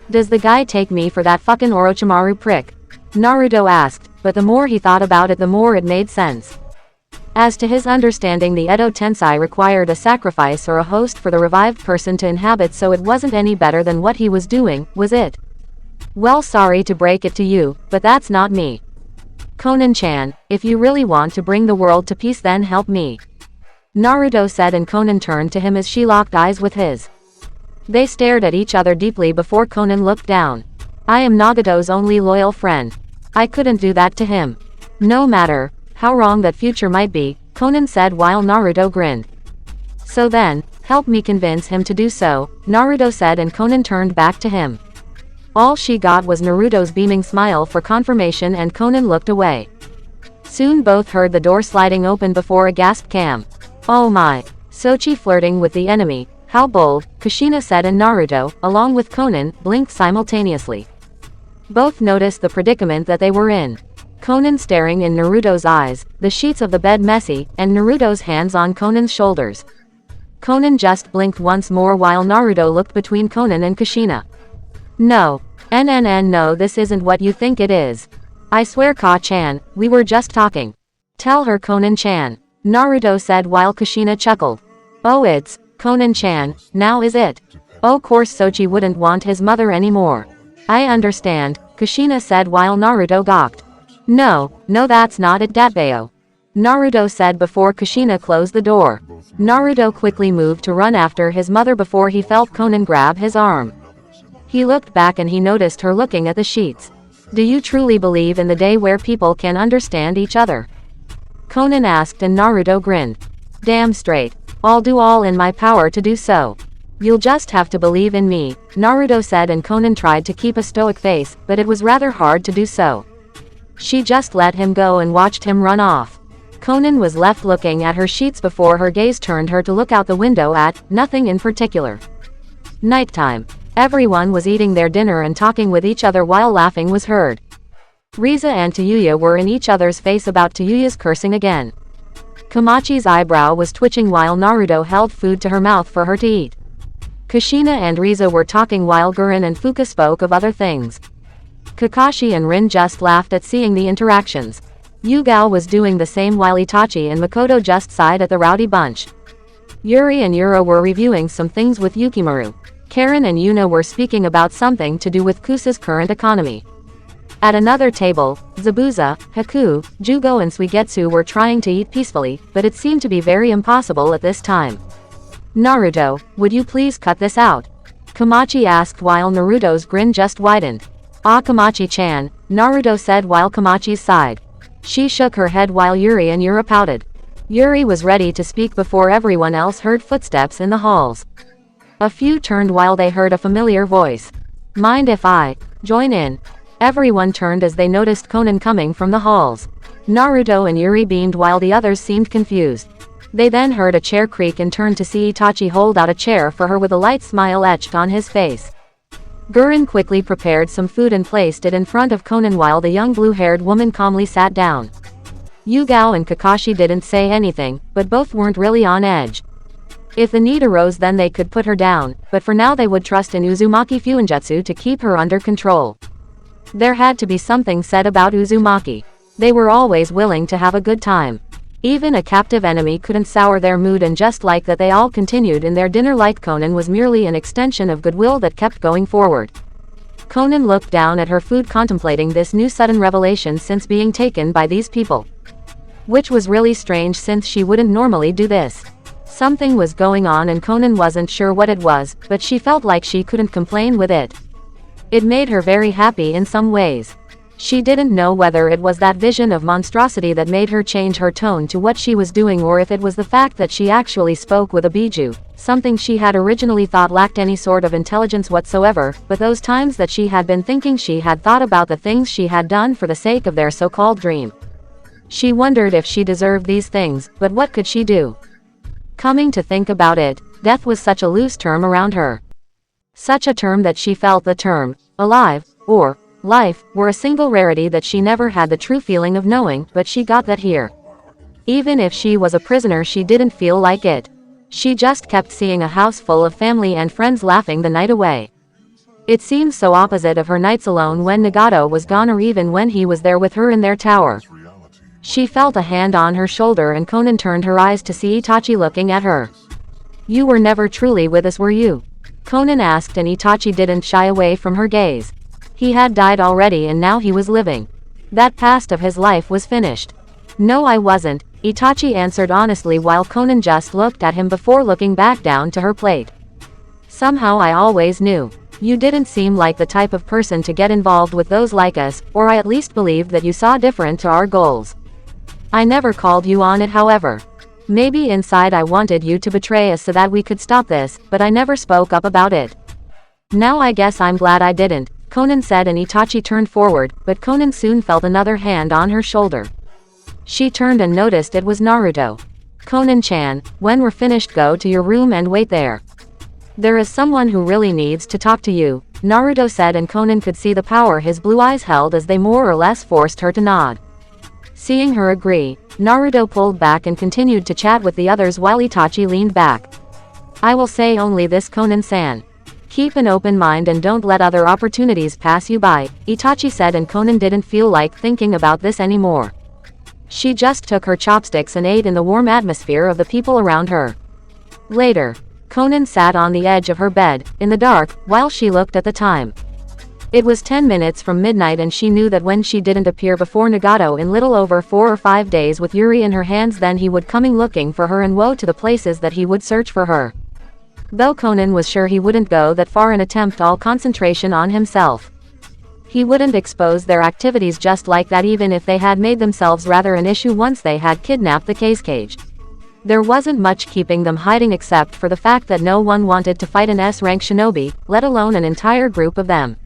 Does the guy take me for that fucking Orochimaru prick? Naruto asked, but the more he thought about it the more it made sense. As to his understanding, the Edo Tensei required a sacrifice or a host for the revived person to inhabit, so it wasn't any better than what he was doing, was it? Well, sorry to break it to you, but that's not me. Konan-chan, if you really want to bring the world to peace then help me. Naruto said, and Konan turned to him as she locked eyes with his. They stared at each other deeply before Konan looked down. I am Nagato's only loyal friend. I couldn't do that to him. No matter how wrong that future might be, Konan said while Naruto grinned. So then, help me convince him to do so, Naruto said, and Konan turned back to him. All she got was Naruto's beaming smile for confirmation, and Konan looked away. Soon both heard the door sliding open before a gasped Cam. Oh my. Sochi flirting with the enemy. How bold, Kushina said, and Naruto, along with Konan, blinked simultaneously. Both noticed the predicament that they were in. Konan staring in Naruto's eyes, the sheets of the bed messy, and Naruto's hands on Konan's shoulders. Konan just blinked once more while Naruto looked between Konan and Kushina. No. No, this isn't what you think it is. I swear, Ka-chan, we were just talking. Tell her, Konan-chan. Naruto said while Kushina chuckled. Oh, it's Konan-chan, now is it? Oh, course Sochi wouldn't want his mother anymore. I understand, Kushina said while Naruto gawked. No, that's not it, Datbeo. Naruto said before Kushina closed the door. Naruto quickly moved to run after his mother before he felt Konan grab his arm. He looked back and he noticed her looking at the sheets. Do you truly believe in the day where people can understand each other? Konan asked, and Naruto grinned. Damn straight. I'll do all in my power to do so. You'll just have to believe in me, Naruto said, and Konan tried to keep a stoic face, but it was rather hard to do so. She just let him go and watched him run off. Konan was left looking at her sheets before her gaze turned her to look out the window at nothing in particular. Nighttime. Everyone was eating their dinner and talking with each other while laughing was heard. Riza and Tayuya were in each other's face about Tayuya's cursing again. Komachi's eyebrow was twitching while Naruto held food to her mouth for her to eat. Kushina and Riza were talking while Gurren and Fuka spoke of other things. Kakashi and Rin just laughed at seeing the interactions. Yugao was doing the same while Itachi and Makoto just sighed at the rowdy bunch. Yuri and Yuro were reviewing some things with Yukimaru. Karen and Yuna were speaking about something to do with Kusa's current economy. At another table, Zabuza, Haku, Jugo and Suigetsu were trying to eat peacefully, but it seemed to be very impossible at this time. Naruto, would you please cut this out? Komachi asked while Naruto's grin just widened. Ah, Komachi-chan, Naruto said while Komachi sighed. She shook her head while Yuri and Yura pouted. Yuri was ready to speak before everyone else heard footsteps in the halls. A few turned while they heard a familiar voice. Mind if I join in? Everyone turned as they noticed Konan coming from the halls. Naruto and Yuri beamed while the others seemed confused. They then heard a chair creak and turned to see Itachi hold out a chair for her with a light smile etched on his face. Gurren quickly prepared some food and placed it in front of Konan while the young blue-haired woman calmly sat down. Yugao and Kakashi didn't say anything, but both weren't really on edge. If the need arose then they could put her down, but for now they would trust in Uzumaki Fuinjutsu to keep her under control. There had to be something said about Uzumaki. They were always willing to have a good time. Even a captive enemy couldn't sour their mood, and just like that they all continued in their dinner like Konan was merely an extension of goodwill that kept going forward. Conan looked down at her food, contemplating this new sudden revelation since being taken by these people. Which was really strange since she wouldn't normally do this. Something was going on and Conan wasn't sure what it was, but she felt like she couldn't complain with it. It made her very happy in some ways. She didn't know whether it was that vision of monstrosity that made her change her tone to what she was doing, or if it was the fact that she actually spoke with a biju, something she had originally thought lacked any sort of intelligence whatsoever, but those times that she had been thinking she had thought about the things she had done for the sake of their so-called dream. She wondered if she deserved these things, but what could she do? Coming to think about it, death was such a loose term around her. Such a term that she felt the term, alive, or life, were a single rarity that she never had the true feeling of knowing, but she got that here. Even if she was a prisoner, she didn't feel like it. She just kept seeing a house full of family and friends laughing the night away. It seemed so opposite of her nights alone when Nagato was gone, or even when he was there with her in their tower. She felt a hand on her shoulder and Conan turned her eyes to see Itachi looking at her. "You were never truly with us, were you?" Conan asked, and Itachi didn't shy away from her gaze. He had died already and now he was living. That past of his life was finished. "No, I wasn't," Itachi answered honestly while Conan just looked at him before looking back down to her plate. "Somehow I always knew. You didn't seem like the type of person to get involved with those like us, or I at least believed that you saw different to our goals. I never called you on it, however. Maybe inside I wanted you to betray us so that we could stop this, but I never spoke up about it. Now I guess I'm glad I didn't," Conan said, and Itachi turned forward, but Conan soon felt another hand on her shoulder. She turned and noticed it was Naruto. "Conan-chan, when we're finished, go to your room and wait there. There is someone who really needs to talk to you," Naruto said, and Conan could see the power his blue eyes held as they more or less forced her to nod. Seeing her agree, Naruto pulled back and continued to chat with the others while Itachi leaned back. "I will say only this, Conan-san. Keep an open mind and don't let other opportunities pass you by," Itachi said, and Conan didn't feel like thinking about this anymore. She just took her chopsticks and ate in the warm atmosphere of the people around her. Later, Conan sat on the edge of her bed, in the dark, while she looked at the time. It was 10 minutes from midnight, and she knew that when she didn't appear before Nagato in little over 4 or 5 days with Yuri in her hands, then he would coming looking for her, and woe to the places that he would search for her. Though Conan was sure he wouldn't go that far and attempt all concentration on himself. He wouldn't expose their activities just like that, even if they had made themselves rather an issue once they had kidnapped the cage. There wasn't much keeping them hiding except for the fact that no one wanted to fight an S-rank shinobi, let alone an entire group of them.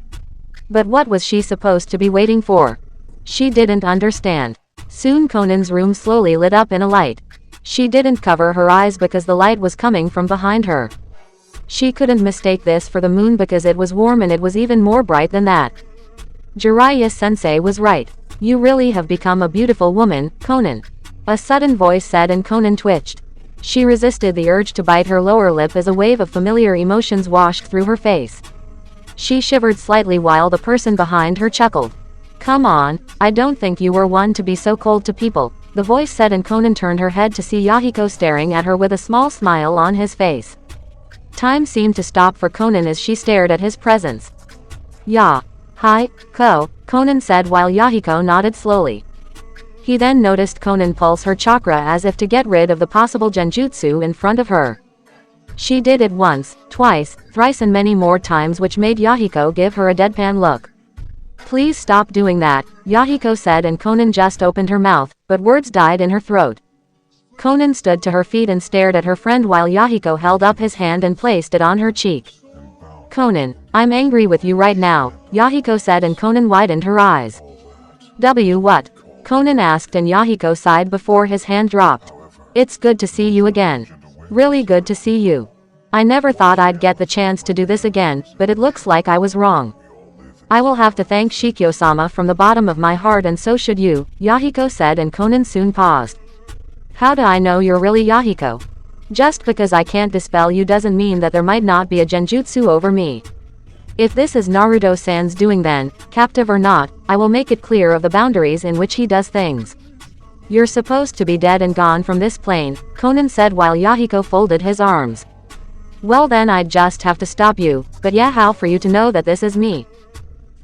But what was she supposed to be waiting for? She didn't understand. Soon Conan's room slowly lit up in a light. She didn't cover her eyes because the light was coming from behind her. She couldn't mistake this for the moon because it was warm, and it was even more bright than that. Jiraiya-sensei was right. "You really have become a beautiful woman, Conan," a sudden voice said, and Conan twitched. She resisted the urge to bite her lower lip as a wave of familiar emotions washed through her face. She shivered slightly while the person behind her chuckled. "Come on, I don't think you were one to be so cold to people," the voice said, and Conan turned her head to see Yahiko staring at her with a small smile on his face. Time seemed to stop for Conan as she stared at his presence. "Hi, Conan said while Yahiko nodded slowly. He then noticed Conan pulse her chakra as if to get rid of the possible genjutsu in front of her. She did it once, twice, thrice, and many more times, which made Yahiko give her a deadpan look. "Please stop doing that," Yahiko said, and Conan just opened her mouth, but words died in her throat. Conan stood to her feet and stared at her friend while Yahiko held up his hand and placed it on her cheek. "Conan, I'm angry with you right now," Yahiko said, and Conan widened her eyes. What?" Conan asked, and Yahiko sighed before his hand dropped. "It's good to see you again. Really good to see you. I never thought I'd get the chance to do this again, but it looks like I was wrong. I will have to thank Shikyo-sama from the bottom of my heart, and so should you," Yahiko said, and Conan soon paused. "How do I know you're really Yahiko? Just because I can't dispel you doesn't mean that there might not be a genjutsu over me. If this is Naruto-san's doing, then, captive or not, I will make it clear of the boundaries in which he does things. You're supposed to be dead and gone from this plane," Conan said while Yahiko folded his arms. "Well then I'd just have to stop you, but yeah, how for you to know that this is me?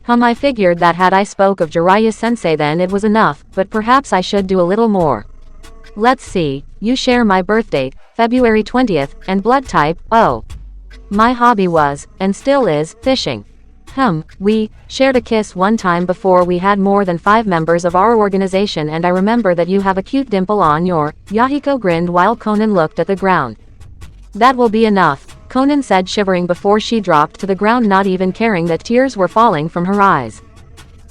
I figured that had I spoke of Jiraiya-sensei then it was enough, but perhaps I should do a little more. Let's see, you share my birthdate, February 20th, and blood type, O. My hobby was, and still is, fishing. We shared a kiss one time before we had more than 5 members of our organization, and I remember that you have a cute dimple on your. Yahiko grinned while Conan looked at the ground. That will be enough, Conan said, shivering before she dropped to the ground, not even caring that tears were falling from her eyes.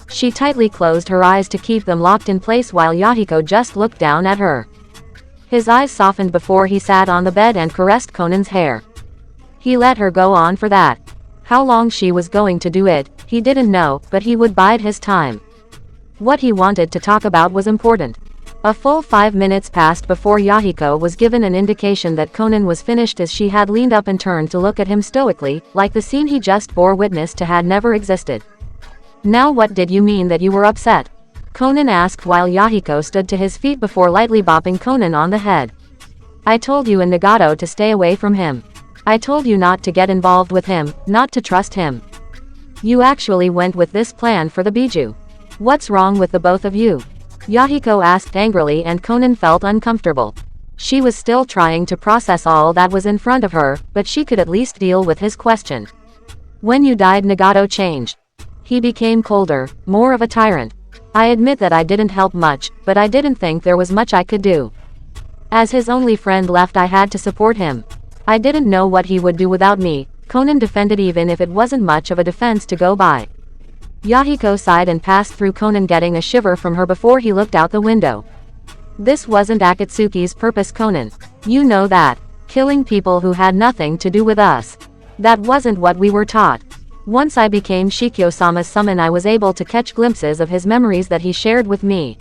She tightly closed her eyes to keep them locked in place while Yahiko just looked down at her. His eyes softened before he sat on the bed and caressed Conan's hair. He let her go on for that. How long she was going to do it, he didn't know, but he would bide his time. What he wanted to talk about was important. A full 5 minutes passed before Yahiko was given an indication that Conan was finished, as she had leaned up and turned to look at him stoically, like the scene he just bore witness to had never existed. Now what did you mean that you were upset? Conan asked while Yahiko stood to his feet before lightly bopping Conan on the head. I told you and Nagato to stay away from him. I told you not to get involved with him, not to trust him. You actually went with this plan for the Biju. What's wrong with the both of you? Yahiko asked angrily, and Conan felt uncomfortable. She was still trying to process all that was in front of her, but she could at least deal with his question. When you died, Nagato changed. He became colder, more of a tyrant. I admit that I didn't help much, but I didn't think there was much I could do. As his only friend left, I had to support him. I didn't know what he would do without me, Conan defended, even if it wasn't much of a defense to go by. Yahiko sighed and passed through Conan, getting a shiver from her before he looked out the window. This wasn't Akatsuki's purpose, Conan. You know that. Killing people who had nothing to do with us. That wasn't what we were taught. Once I became Shikyo-sama's summon, I was able to catch glimpses of his memories that he shared with me.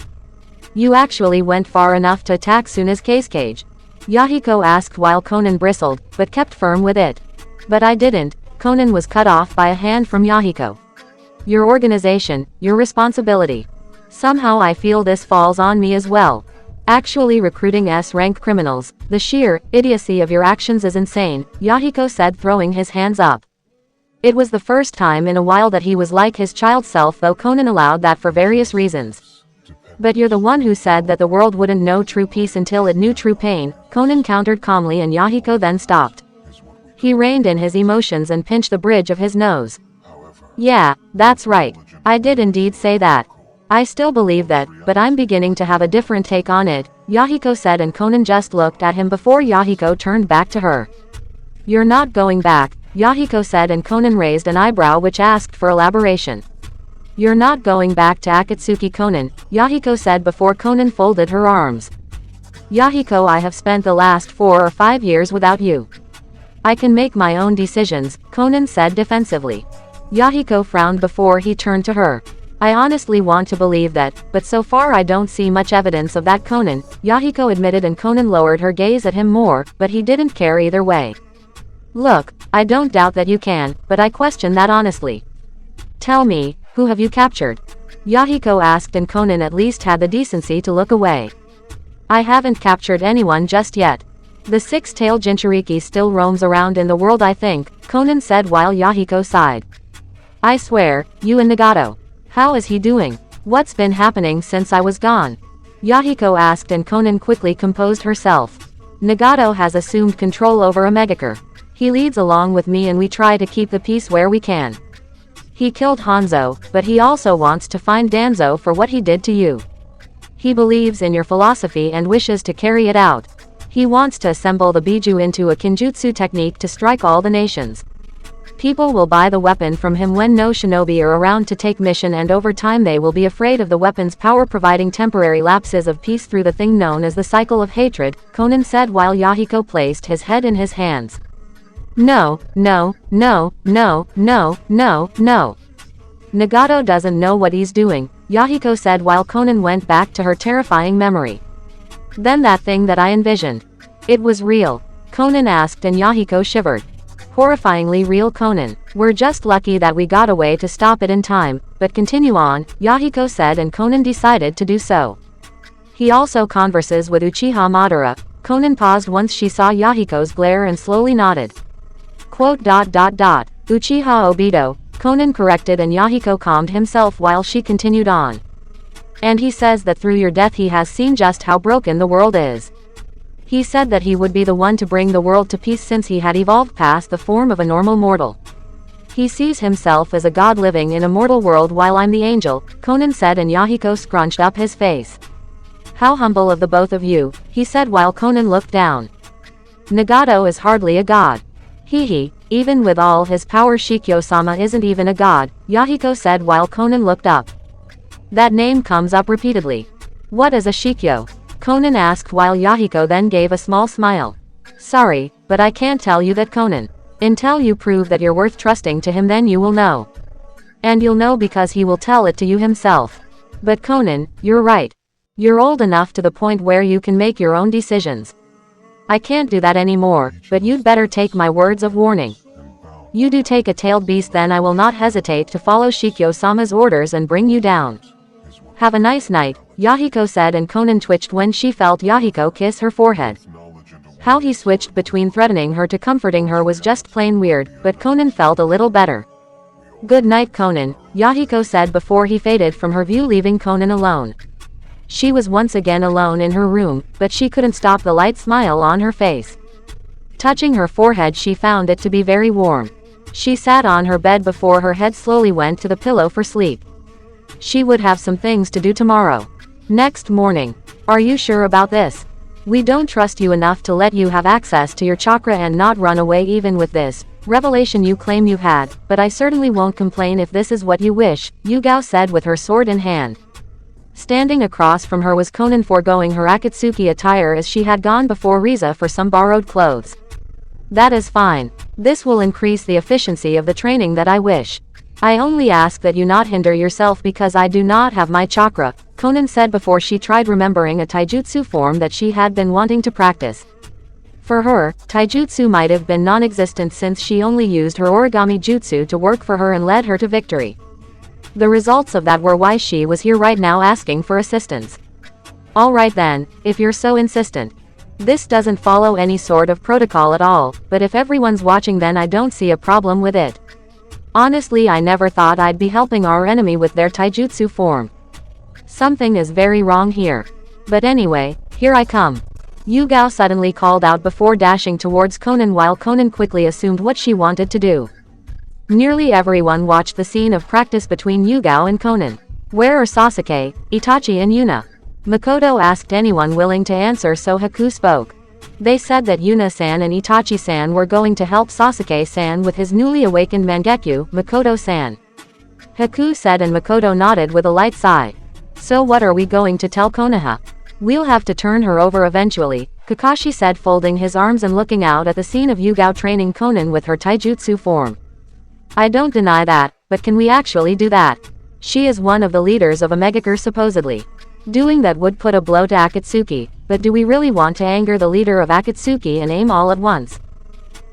You actually went far enough to attack Suna's cage? Yahiko asked while Conan bristled, but kept firm with it. But I didn't. Conan was cut off by a hand from Yahiko. Your organization, your responsibility. Somehow I feel this falls on me as well. Actually recruiting S-rank criminals, the sheer idiocy of your actions is insane, Yahiko said, throwing his hands up. It was the first time in a while that he was like his child self, though Conan allowed that for various reasons. But you're the one who said that the world wouldn't know true peace until it knew true pain, Conan countered calmly, and Yahiko then stopped. He reined in his emotions and pinched the bridge of his nose. Yeah, that's right. I did indeed say that. I still believe that, but I'm beginning to have a different take on it, Yahiko said, and Conan just looked at him before Yahiko turned back to her. You're not going back, Yahiko said, and Conan raised an eyebrow which asked for elaboration. You're not going back to Akatsuki, Conan, Yahiko said before Conan folded her arms. Yahiko, I have spent the last 4 or 5 years without you. I can make my own decisions, Conan said defensively. Yahiko frowned before he turned to her. I honestly want to believe that, but so far I don't see much evidence of that, Conan, Yahiko admitted, and Conan lowered her gaze at him more, but he didn't care either way. Look, I don't doubt that you can, but I question that honestly. Tell me, who have you captured? Yahiko asked, and Conan at least had the decency to look away. I haven't captured anyone just yet. The 6-tailed Jinchuriki still roams around in the world, I think, Conan said while Yahiko sighed. I swear, you and Nagato. How is he doing? What's been happening since I was gone? Yahiko asked, and Conan quickly composed herself. Nagato has assumed control over Omegakure. He leads along with me and we try to keep the peace where we can. He killed Hanzo, but he also wants to find Danzo for what he did to you. He believes in your philosophy and wishes to carry it out. He wants to assemble the Biju into a Kinjutsu technique to strike all the nations. People will buy the weapon from him when no shinobi are around to take mission, and over time they will be afraid of the weapon's power, providing temporary lapses of peace through the thing known as the cycle of hatred, Conan said while Yahiko placed his head in his hands. No, no, no, no, no, no, no. Nagato doesn't know what he's doing, Yahiko said while Conan went back to her terrifying memory. Then that thing that I envisioned. It was real? Conan asked, and Yahiko shivered. Horrifyingly real, Conan. We're just lucky that we got away to stop it in time, but continue on, Yahiko said, and Conan decided to do so. He also converses with Uchiha Madara. Conan paused once she saw Yahiko's glare and slowly nodded. Uchiha Obito, Conan corrected, and Yahiko calmed himself while she continued on. And he says that through your death he has seen just how broken the world is. He said that he would be the one to bring the world to peace since he had evolved past the form of a normal mortal. He sees himself as a god living in a mortal world while I'm the angel, Conan said, and Yahiko scrunched up his face. How humble of the both of you, he said while Conan looked down. Nagato is hardly a god. Hee, even with all his power Shikyo-sama isn't even a god, Yahiko said while Conan looked up. That name comes up repeatedly. What is a Shikyo? Conan asked while Yahiko then gave a small smile. Sorry, but I can't tell you that, Conan. Until you prove that you're worth trusting to him, then you will know. And you'll know because he will tell it to you himself. But Conan, you're right. You're old enough to the point where you can make your own decisions. I can't do that anymore, but you'd better take my words of warning. You do take a tailed beast, then I will not hesitate to follow Shikyo-sama's orders and bring you down. Have a nice night, Yahiko said, and Conan twitched when she felt Yahiko kiss her forehead. How he switched between threatening her to comforting her was just plain weird, but Conan felt a little better. Good night, Conan, Yahiko said before he faded from her view, leaving Conan alone. She was once again alone in her room, but she couldn't stop the light smile on her face. Touching her forehead, she found it to be very warm. She sat on her bed before her head slowly went to the pillow for sleep. She would have some things to do tomorrow. Next morning. Are you sure about this? We don't trust you enough to let you have access to your chakra and not run away even with this revelation you claim you had, but I certainly won't complain if this is what you wish, Yugao said with her sword in hand. Standing across from her was Conan, foregoing her Akatsuki attire as she had gone before Riza for some borrowed clothes. That is fine. This will increase the efficiency of the training that I wish. I only ask that you not hinder yourself because I do not have my chakra, Conan said before she tried remembering a taijutsu form that she had been wanting to practice. For her, taijutsu might have been non-existent since she only used her origami jutsu to work for her and led her to victory. The results of that were why she was here right now asking for assistance. Alright then, if you're so insistent. This doesn't follow any sort of protocol at all, but if everyone's watching then I don't see a problem with it. Honestly, I never thought I'd be helping our enemy with their taijutsu form. Something is very wrong here. But anyway, here I come. Yugao suddenly called out before dashing towards Conan while Conan quickly assumed what she wanted to do. Nearly everyone watched the scene of practice between Yugao and Conan. Where are Sasuke, Itachi and Yuna? Makoto asked anyone willing to answer, so Haku spoke. They said that Yuna-san and Itachi-san were going to help Sasuke-san with his newly awakened Mangekyo, Makoto-san. Haku said, and Makoto nodded with a light sigh. So what are we going to tell Konoha? We'll have to turn her over eventually, Kakashi said, folding his arms and looking out at the scene of Yugao training Conan with her taijutsu form. I don't deny that, but can we actually do that? She is one of the leaders of a Megakure supposedly. Doing that would put a blow to Akatsuki, but do we really want to anger the leader of Akatsuki and aim all at once?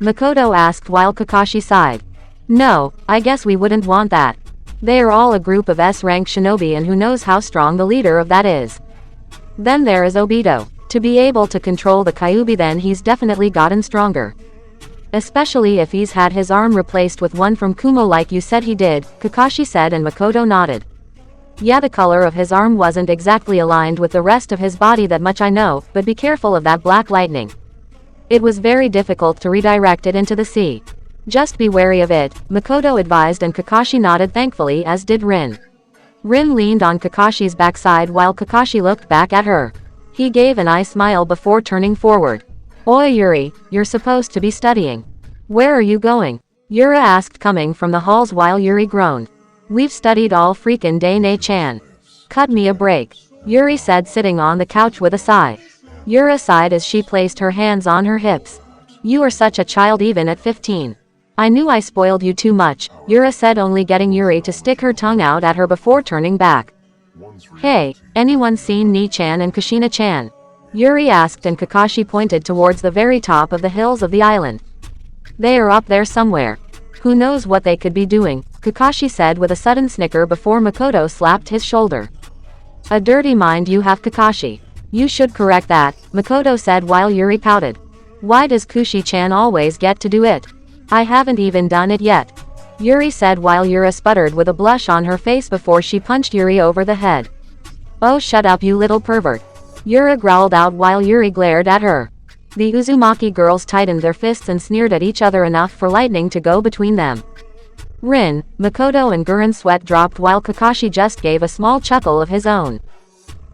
Makoto asked while Kakashi sighed. No, I guess we wouldn't want that. They are all a group of S-rank shinobi, and who knows how strong the leader of that is. Then there is Obito. To be able to control the Kyuubi, then he's definitely gotten stronger. Especially if he's had his arm replaced with one from Kumo like you said he did, Kakashi said, and Makoto nodded. Yeah, the color of his arm wasn't exactly aligned with the rest of his body, that much I know, but be careful of that black lightning. It was very difficult to redirect it into the sea. Just be wary of it, Makoto advised, and Kakashi nodded thankfully, as did Rin. Rin leaned on Kakashi's backside while Kakashi looked back at her. He gave an eye smile before turning forward. Oi Yuri, you're supposed to be studying. Where are you going? Yura asked, coming from the halls while Yuri groaned. We've studied all freaking day, Ne-chan. Cut me a break, Yuri said, sitting on the couch with a sigh. Yura sighed as she placed her hands on her hips. You are such a child even at 15. I knew I spoiled you too much, Yura said, only getting Yuri to stick her tongue out at her before turning back. Hey, anyone seen Ne-chan and Kushina-chan? Yuri asked, and Kakashi pointed towards the very top of the hills of the island. They are up there somewhere. Who knows what they could be doing, Kakashi said with a sudden snicker before Makoto slapped his shoulder. A dirty mind you have, Kakashi. You should correct that, Makoto said while Yuri pouted. Why does Kushi-chan always get to do it? I haven't even done it yet. Yuri said while Yura sputtered with a blush on her face before she punched Yuri over the head. Oh, shut up, you little pervert. Yura growled out while Yuri glared at her. The Uzumaki girls tightened their fists and sneered at each other enough for lightning to go between them. Rin, Makoto and Guren's sweat dropped while Kakashi just gave a small chuckle of his own.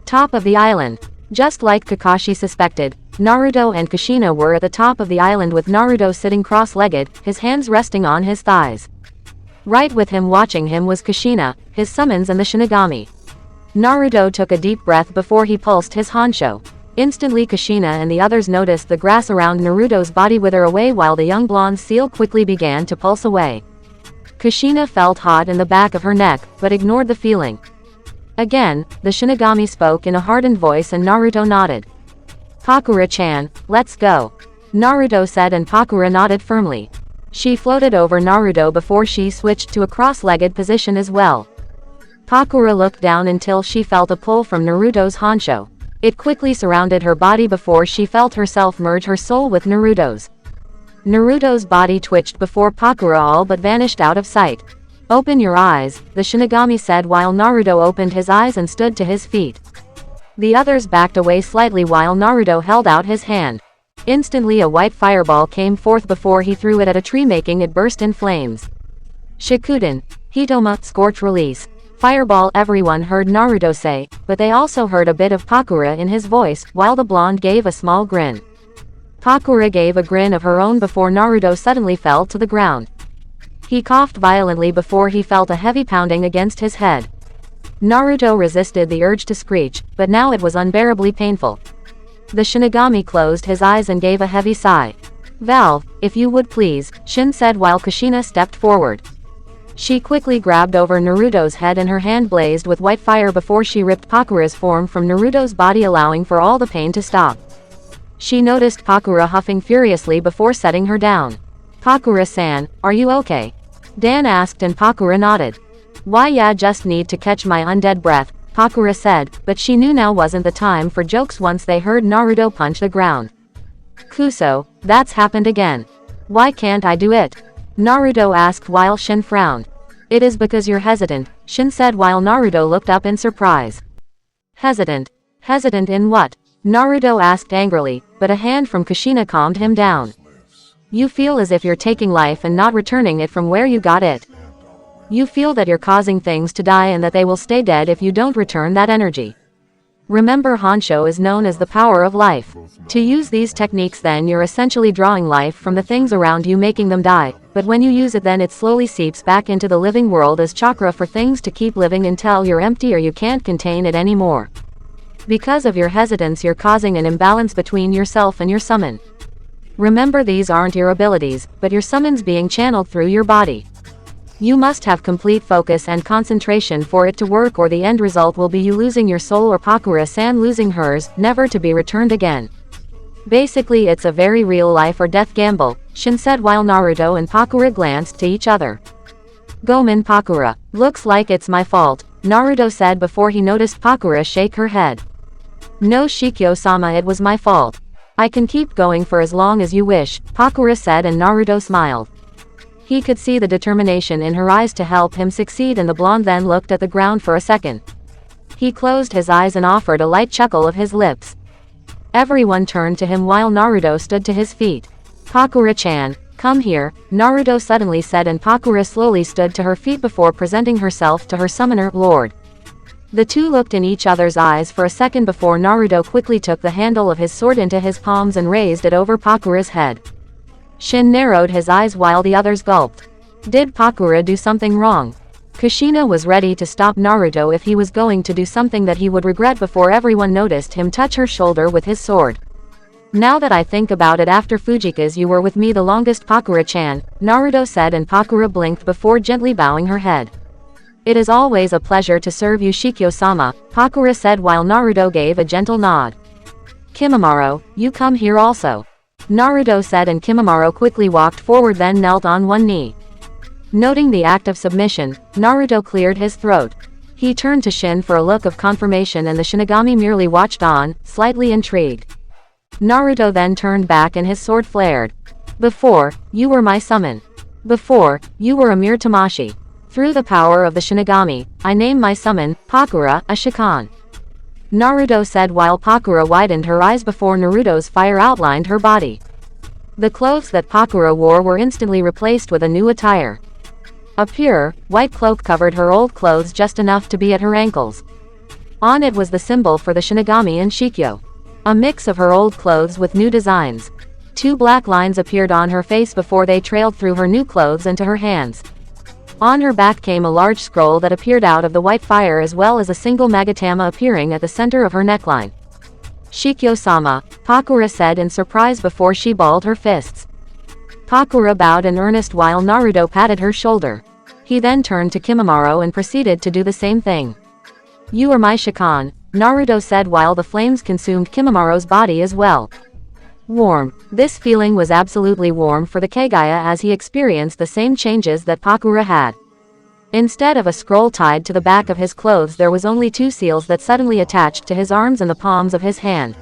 Top of the island. Just like Kakashi suspected, Naruto and Kushina were at the top of the island with Naruto sitting cross-legged, his hands resting on his thighs. Right with him watching him was Kushina, his summons and the Shinigami. Naruto took a deep breath before he pulsed his Honsho. Instantly Kushina and the others noticed the grass around Naruto's body wither away while the young blonde seal quickly began to pulse away. Kushina felt hot in the back of her neck, but ignored the feeling. Again, the Shinigami spoke in a hardened voice and Naruto nodded. Pakura-chan, let's go. Naruto said and Pakura nodded firmly. She floated over Naruto before she switched to a cross-legged position as well. Pakura looked down until she felt a pull from Naruto's Honsho. It quickly surrounded her body before she felt herself merge her soul with Naruto's. Naruto's body twitched before Pakura all but vanished out of sight. Open your eyes, the Shinigami said while Naruto opened his eyes and stood to his feet. The others backed away slightly while Naruto held out his hand. Instantly a white fireball came forth before he threw it at a tree making it burst in flames. Shikuden, Hitoma, scorch release. Fireball, everyone heard Naruto say, but they also heard a bit of Pakura in his voice, while the blonde gave a small grin. Pakura gave a grin of her own before Naruto suddenly fell to the ground. He coughed violently before he felt a heavy pounding against his head. Naruto resisted the urge to screech, but now it was unbearably painful. The Shinigami closed his eyes and gave a heavy sigh. Valve, if you would please, Shin said while Kushina stepped forward. She quickly grabbed over Naruto's head and her hand blazed with white fire before she ripped Pakura's form from Naruto's body, allowing for all the pain to stop. She noticed Pakura huffing furiously before setting her down. Pakura-san, are you okay? Dan asked and Pakura nodded. Why, yeah, just need to catch my undead breath, Pakura said, but she knew now wasn't the time for jokes once they heard Naruto punch the ground. Kuso, that's happened again. Why can't I do it? Naruto asked while Shin frowned. It is because you're hesitant, Shin said while Naruto looked up in surprise. Hesitant? Hesitant in what? Naruto asked angrily, but a hand from Kushina calmed him down. You feel as if you're taking life and not returning it from where you got it. You feel that you're causing things to die and that they will stay dead if you don't return that energy. Remember, Honsho is known as the power of life. To use these techniques then you're essentially drawing life from the things around you, making them die, but when you use it then it slowly seeps back into the living world as chakra for things to keep living until you're empty or you can't contain it anymore. Because of your hesitance you're causing an imbalance between yourself and your summon. Remember, these aren't your abilities, but your summons being channeled through your body. You must have complete focus and concentration for it to work, or the end result will be you losing your soul or Pakura-san losing hers, never to be returned again. Basically it's a very real life or death gamble, Shin said while Naruto and Pakura glanced to each other. Gomen Pakura, looks like it's my fault, Naruto said before he noticed Pakura shake her head. No Shikyo-sama, it was my fault. I can keep going for as long as you wish, Pakura said and Naruto smiled. He could see the determination in her eyes to help him succeed and the blonde then looked at the ground for a second. He closed his eyes and offered a light chuckle of his lips. Everyone turned to him while Naruto stood to his feet. Pakura-chan, come here, Naruto suddenly said and Pakura slowly stood to her feet before presenting herself to her summoner, Lord. The two looked in each other's eyes for a second before Naruto quickly took the handle of his sword into his palms and raised it over Pakura's head. Shin narrowed his eyes while the others gulped. Did Pakura do something wrong? Kushina was ready to stop Naruto if he was going to do something that he would regret before everyone noticed him touch her shoulder with his sword. Now that I think about it, after Fujika's you were with me the longest, Pakura-chan, Naruto said and Pakura blinked before gently bowing her head. It is always a pleasure to serve you, Shikyo-sama, Pakura said while Naruto gave a gentle nod. Kimimaro, you come here also. Naruto said and Kimimaro quickly walked forward then knelt on one knee. Noting the act of submission, Naruto cleared his throat. He turned to Shin for a look of confirmation and the Shinigami merely watched on, slightly intrigued. Naruto then turned back and his sword flared. Before, you were my summon. Before, you were a mere Tamashi. Through the power of the shinigami, I name my summon, Pakura, a Shikan. Naruto said while Pakura widened her eyes before Naruto's fire outlined her body. The clothes that Pakura wore were instantly replaced with a new attire. A pure, white cloak covered her old clothes just enough to be at her ankles. On it was the symbol for the shinigami and Shikyo. A mix of her old clothes with new designs. 2 black lines appeared on her face before they trailed through her new clothes and to her hands. On her back came a large scroll that appeared out of the white fire as well as a single magatama appearing at the center of her neckline. Shikyo-sama, Pakura said in surprise before she balled her fists. Pakura bowed in earnest while Naruto patted her shoulder. He then turned to Kimimaro and proceeded to do the same thing. You are my Shikan, Naruto said while the flames consumed Kimimaro's body as well. Warm. This feeling was absolutely warm for the Kagaya as he experienced the same changes that Pakura had. Instead of a scroll tied to the back of his clothes there was only 2 seals that suddenly attached to his arms and the palms of his hand.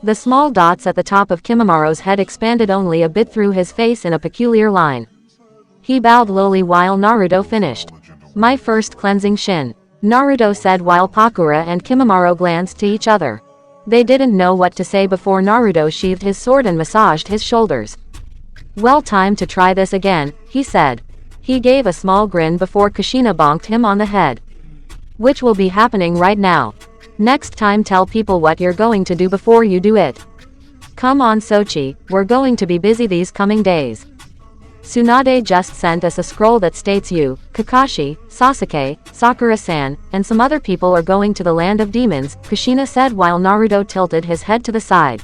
The small dots at the top of Kimimaro's head expanded only a bit through his face in a peculiar line. He bowed lowly while Naruto finished. My first cleansing shin, Naruto said while Pakura and Kimimaro glanced to each other. They didn't know what to say before Naruto sheathed his sword and massaged his shoulders. Well, time to try this again, he said. He gave a small grin before Kushina bonked him on the head. Which will be happening right now. Next time tell people what you're going to do before you do it. Come on Sochi, we're going to be busy these coming days. Tsunade just sent us a scroll that states you, Kakashi, Sasuke, Sakura-san, and some other people are going to the land of demons, Kushina said while Naruto tilted his head to the side.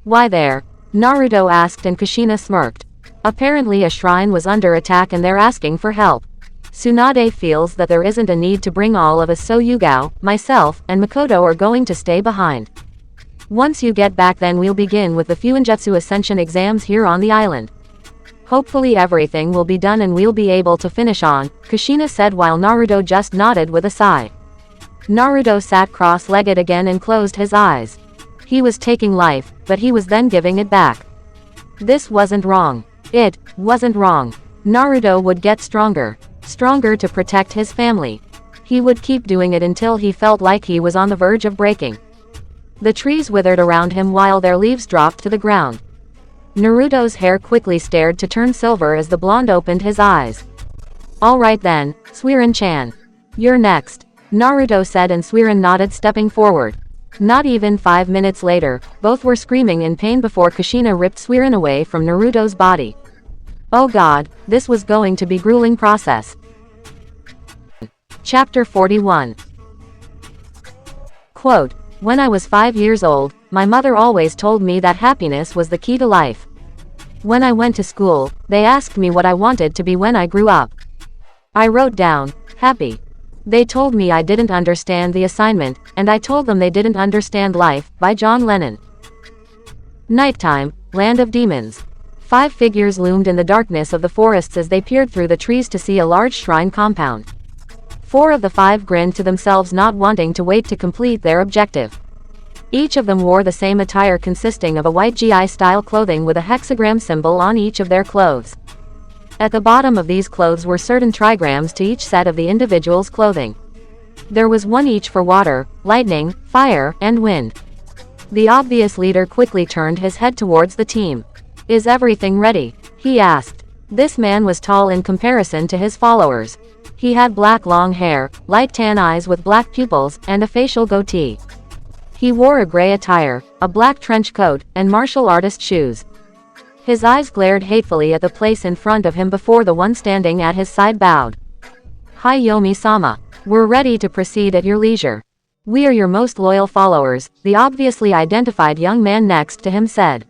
Why there? Naruto asked and Kushina smirked. Apparently a shrine was under attack and they're asking for help. Tsunade feels that there isn't a need to bring all of us so Yugao, myself, and Makoto are going to stay behind. Once you get back then we'll begin with the Fuinjutsu Ascension exams here on the island. Hopefully everything will be done and we'll be able to finish on, Kushina said while Naruto just nodded with a sigh. Naruto sat cross-legged again and closed his eyes. He was taking life, but he was then giving it back. This wasn't wrong. It wasn't wrong. Naruto would get stronger. Stronger to protect his family. He would keep doing it until he felt like he was on the verge of breaking. The trees withered around him while their leaves dropped to the ground. Naruto's hair quickly started to turn silver as the blonde opened his eyes. Alright then, Suiran-chan. You're next, Naruto said and Suiran nodded stepping forward. Not even 5 minutes later, both were screaming in pain before Kushina ripped Suiran away from Naruto's body. Oh god, this was going to be grueling process. Chapter 41. Quote, when I was 5 years old, my mother always told me that happiness was the key to life. When I went to school, they asked me what I wanted to be when I grew up. I wrote down, happy. They told me I didn't understand the assignment, and I told them they didn't understand life, by John Lennon. Nighttime, Land of Demons. 5 figures loomed in the darkness of the forests as they peered through the trees to see a large shrine compound. 4 of the 5 grinned to themselves not wanting to wait to complete their objective. Each of them wore the same attire consisting of a white GI-style clothing with a hexagram symbol on each of their clothes. At the bottom of these clothes were certain trigrams to each set of the individual's clothing. There was one each for water, lightning, fire, and wind. The obvious leader quickly turned his head towards the team. Is everything ready? He asked. This man was tall in comparison to his followers. He had black long hair, light tan eyes with black pupils, and a facial goatee. He wore a gray attire, a black trench coat, and martial artist shoes. His eyes glared hatefully at the place in front of him before the one standing at his side bowed. Hi Yomi-sama. We're ready to proceed at your leisure. We are your most loyal followers, the obviously identified young man next to him said.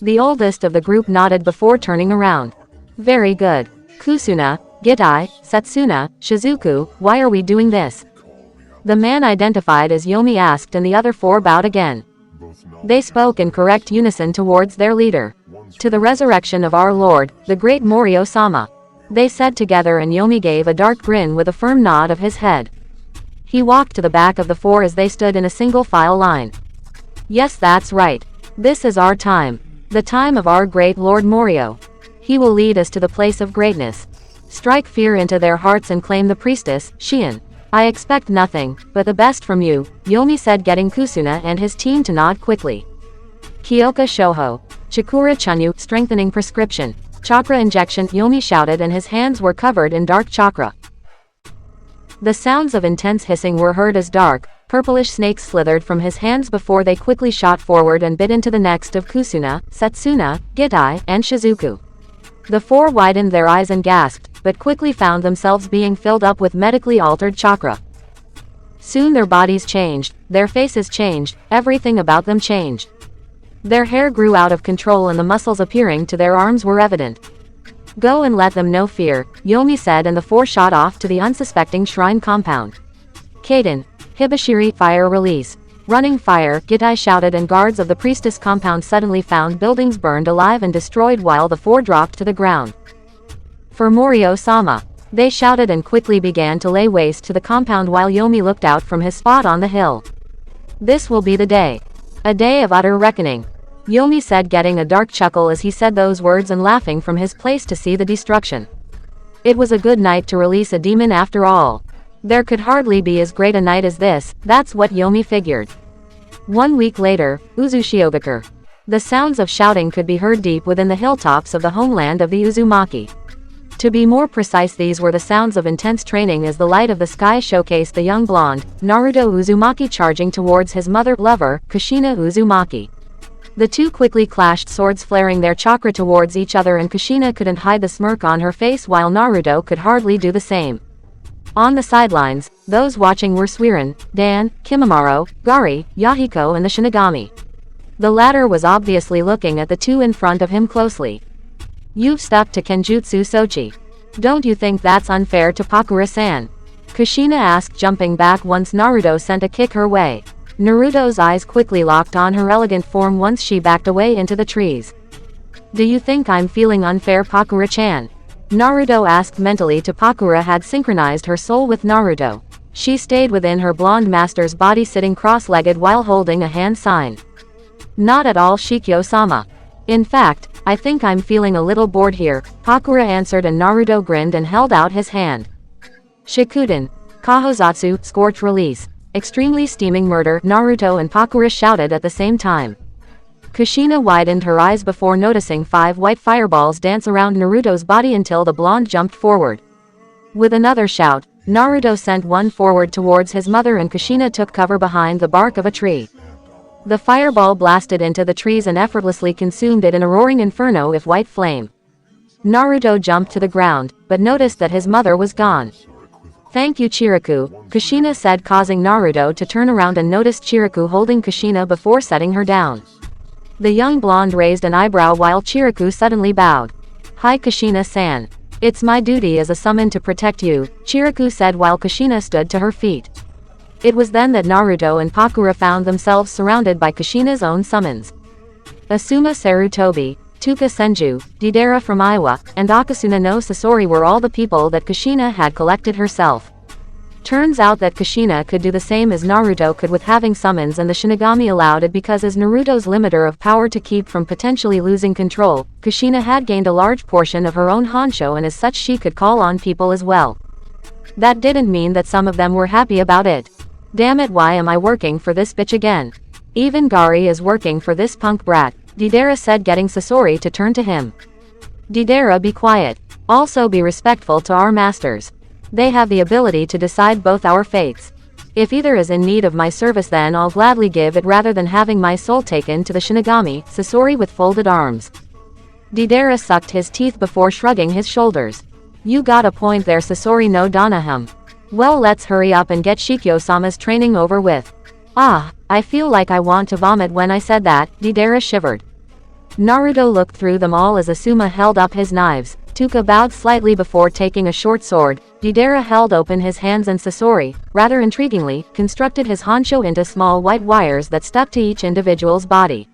The oldest of the group nodded before turning around. Very good. Kusuna, Gitai, Setsuna, Shizuku, why are we doing this? The man identified as Yomi asked and the other 4 bowed again. They spoke in correct unison towards their leader. To the resurrection of our Lord, the great Morio-sama. They said together and Yomi gave a dark grin with a firm nod of his head. He walked to the back of the 4 as they stood in a single file line. Yes, that's right. This is our time. The time of our great Lord Morio. He will lead us to the place of greatness. Strike fear into their hearts and claim the priestess, Shion. I expect nothing but the best from you, Yomi said, getting Kusuna and his team to nod quickly. Kyoka Shoho. Chikura Chunyu, strengthening prescription. Chakra injection, Yomi shouted, and his hands were covered in dark chakra. The sounds of intense hissing were heard as dark, purplish snakes slithered from his hands before they quickly shot forward and bit into the necks of Kusuna, Setsuna, Gitai, and Shizuku. The four widened their eyes and gasped, but quickly found themselves being filled up with medically altered chakra. Soon their bodies changed, their faces changed, everything about them changed. Their hair grew out of control and the muscles appearing to their arms were evident. Go and let them know fear, Yomi said, and the four shot off to the unsuspecting shrine compound. Kaden. Hibashiri, fire release. Running fire, Gitai shouted, and guards of the priestess compound suddenly found buildings burned alive and destroyed while the four dropped to the ground. For Morio-sama. They shouted and quickly began to lay waste to the compound while Yomi looked out from his spot on the hill. This will be the day. A day of utter reckoning. Yomi said, getting a dark chuckle as he said those words and laughing from his place to see the destruction. It was a good night to release a demon after all. There could hardly be as great a night as this, that's what Yomi figured. 1 week later, Uzushiogakure. The sounds of shouting could be heard deep within the hilltops of the homeland of the Uzumaki. To be more precise, these were the sounds of intense training as the light of the sky showcased the young blonde, Naruto Uzumaki, charging towards his mother-lover, Kushina Uzumaki. The two quickly clashed, swords flaring their chakra towards each other, and Kushina couldn't hide the smirk on her face while Naruto could hardly do the same. On the sidelines, those watching were Suiran, Dan, Kimimaro, Gari, Yahiko, and the Shinigami. The latter was obviously looking at the two in front of him closely. You've stuck to Kenjutsu Sochi. Don't you think that's unfair to Pakura-san? Kushina asked, jumping back once Naruto sent a kick her way. Naruto's eyes quickly locked on her elegant form once she backed away into the trees. Do you think I'm feeling unfair, Pakura-chan? Naruto asked mentally. Pakura had synchronized her soul with Naruto. She stayed within her blonde master's body, sitting cross-legged while holding a hand sign. Not at all, Shikyo-sama. In fact, I think I'm feeling a little bored here, Pakura answered, and Naruto grinned and held out his hand. Shikuden. Kahozatsu, scorch release. Extremely steaming murder, Naruto and Pakura shouted at the same time. Kushina widened her eyes before noticing 5 white fireballs dance around Naruto's body until the blonde jumped forward. With another shout, Naruto sent one forward towards his mother, and Kushina took cover behind the bark of a tree. The fireball blasted into the trees and effortlessly consumed it in a roaring inferno of white flame. Naruto jumped to the ground, but noticed that his mother was gone. Thank you, Chiriku, Kushina said, causing Naruto to turn around and noticed Chiriku holding Kushina before setting her down. The young blonde raised an eyebrow while Chiriku suddenly bowed. Hi, Kushina-san. It's my duty as a summon to protect you, Chiriku said while Kushina stood to her feet. It was then that Naruto and Pakura found themselves surrounded by Kushina's own summons. Asuma Sarutobi, Tuka Senju, Deidara from Iwa, and Akasuna no Sasori were all the people that Kushina had collected herself. Turns out that Kushina could do the same as Naruto could with having summons, and the Shinigami allowed it because as Naruto's limiter of power to keep from potentially losing control, Kushina had gained a large portion of her own Honsho, and as such she could call on people as well. That didn't mean that some of them were happy about it. Damn it, why am I working for this bitch again? Even Gari is working for this punk brat, Deidara said, getting Sasori to turn to him. Deidara, be quiet. Also be respectful to our masters. They have the ability to decide both our fates. If either is in need of my service, then I'll gladly give it rather than having my soul taken to the Shinigami, Sasori with folded arms. Deidara sucked his teeth before shrugging his shoulders. You got a point there, Sasori no Danahum. Well, let's hurry up and get Shikyo-sama's training over with. Ah, I feel like I want to vomit when I said that, Deidara shivered. Naruto looked through them all as Asuma held up his knives. Tuka bowed slightly before taking a short sword. Deidara held open his hands, and Sasori, rather intriguingly, constructed his Honsho into small white wires that stuck to each individual's body.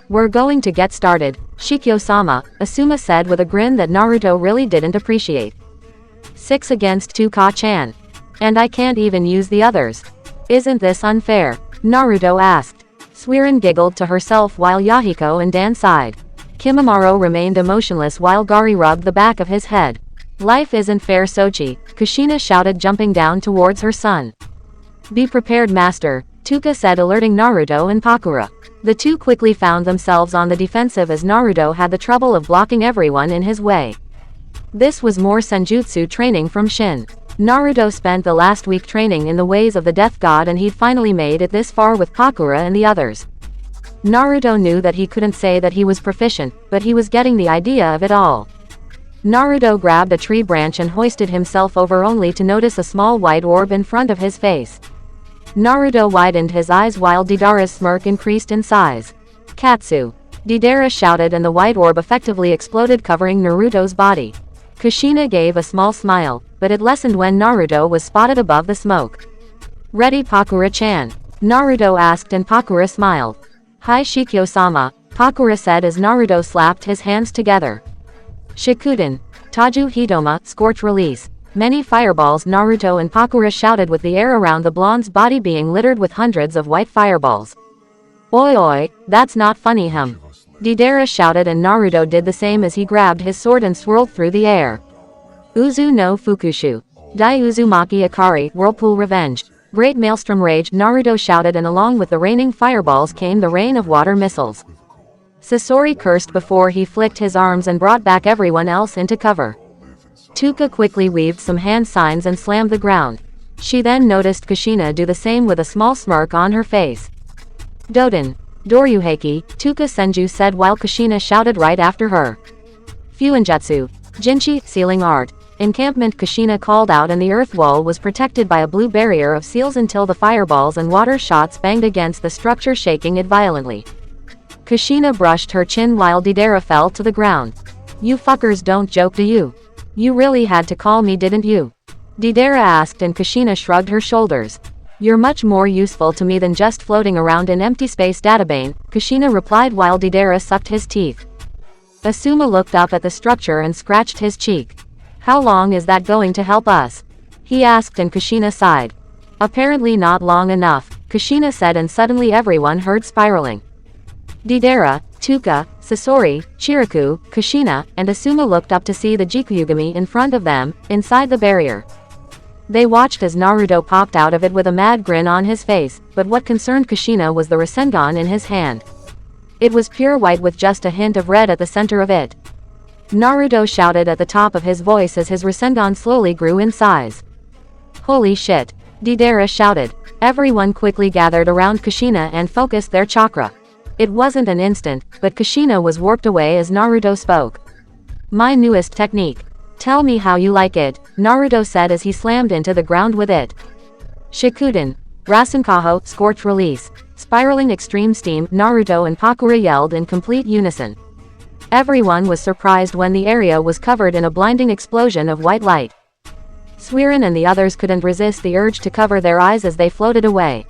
We're going to get started, Shikyo-sama, Asuma said with a grin that Naruto really didn't appreciate. 6 against 2, Ka-chan. And I can't even use the others. Isn't this unfair? Naruto asked. Suiran giggled to herself while Yahiko and Dan sighed. Kimimaro remained emotionless while Gari rubbed the back of his head. Life isn't fair, Sochi, Kushina shouted, jumping down towards her son. Be prepared, master, Tuka said, alerting Naruto and Pakura. The two quickly found themselves on the defensive as Naruto had the trouble of blocking everyone in his way. This was more senjutsu training from Shin. Naruto spent the last week training in the ways of the death god, and he'd finally made it this far with Pakura and the others. Naruto knew that he couldn't say that he was proficient, but he was getting the idea of it all. Naruto grabbed a tree branch and hoisted himself over, only to notice a small white orb in front of his face. Naruto widened his eyes while Deidara's smirk increased in size. Katsu! Deidara shouted, and the white orb effectively exploded, covering Naruto's body. Kushina gave a small smile, but it lessened when Naruto was spotted above the smoke. Ready, Pakura-chan? Naruto asked, and Pakura smiled. Hi, Shikyo-sama, Pakura said as Naruto slapped his hands together. Shikuden, Taju Hitoma, Scorch Release. Many fireballs, Naruto and Pakura shouted, with the air around the blonde's body being littered with hundreds of white fireballs. Oi oi, that's not funny, hum. Deidara shouted, and Naruto did the same as he grabbed his sword and swirled through the air. Uzu no Fukushu. Dai Uzumaki Akari, Whirlpool Revenge. Great Maelstrom Rage, Naruto shouted, and along with the raining fireballs came the rain of water missiles. Sasori cursed before he flicked his arms and brought back everyone else into cover. Tuka quickly weaved some hand signs and slammed the ground. She then noticed Kushina do the same with a small smirk on her face. Doden. Doryuheki, Tuka Senju said while Kushina shouted right after her. Fuinjutsu. Jinchi, Sealing Art. Encampment, Kushina called out, and the earth wall was protected by a blue barrier of seals until the fireballs and water shots banged against the structure, shaking it violently. Kushina brushed her chin while Deidara fell to the ground. You fuckers don't joke, do you? You really had to call me, didn't you? Deidara asked, and Kushina shrugged her shoulders. You're much more useful to me than just floating around in empty space, Databane, Kushina replied while Deidara sucked his teeth. Asuma looked up at the structure and scratched his cheek. How long is that going to help us? He asked, and Kushina sighed. Apparently not long enough, Kushina said, and suddenly everyone heard spiraling. Deidara, Tuka, Sasori, Chiriku, Kushina, and Asuma looked up to see the Jikuyugami in front of them, inside the barrier. They watched as Naruto popped out of it with a mad grin on his face, but what concerned Kushina was the Rasengan in his hand. It was pure white with just a hint of red at the center of it. Naruto shouted at the top of his voice as his Rasengan slowly grew in size. Holy shit! Deidara shouted. Everyone quickly gathered around Kushina and focused their chakra. It wasn't an instant, but Kushina was warped away as Naruto spoke. My newest technique. Tell me how you like it, Naruto said as he slammed into the ground with it. Shikuden. Rasenkaho, Scorch Release. Spiraling Extreme Steam, Naruto and Pakura yelled in complete unison. Everyone was surprised when the area was covered in a blinding explosion of white light. Suiren and the others couldn't resist the urge to cover their eyes as they floated away.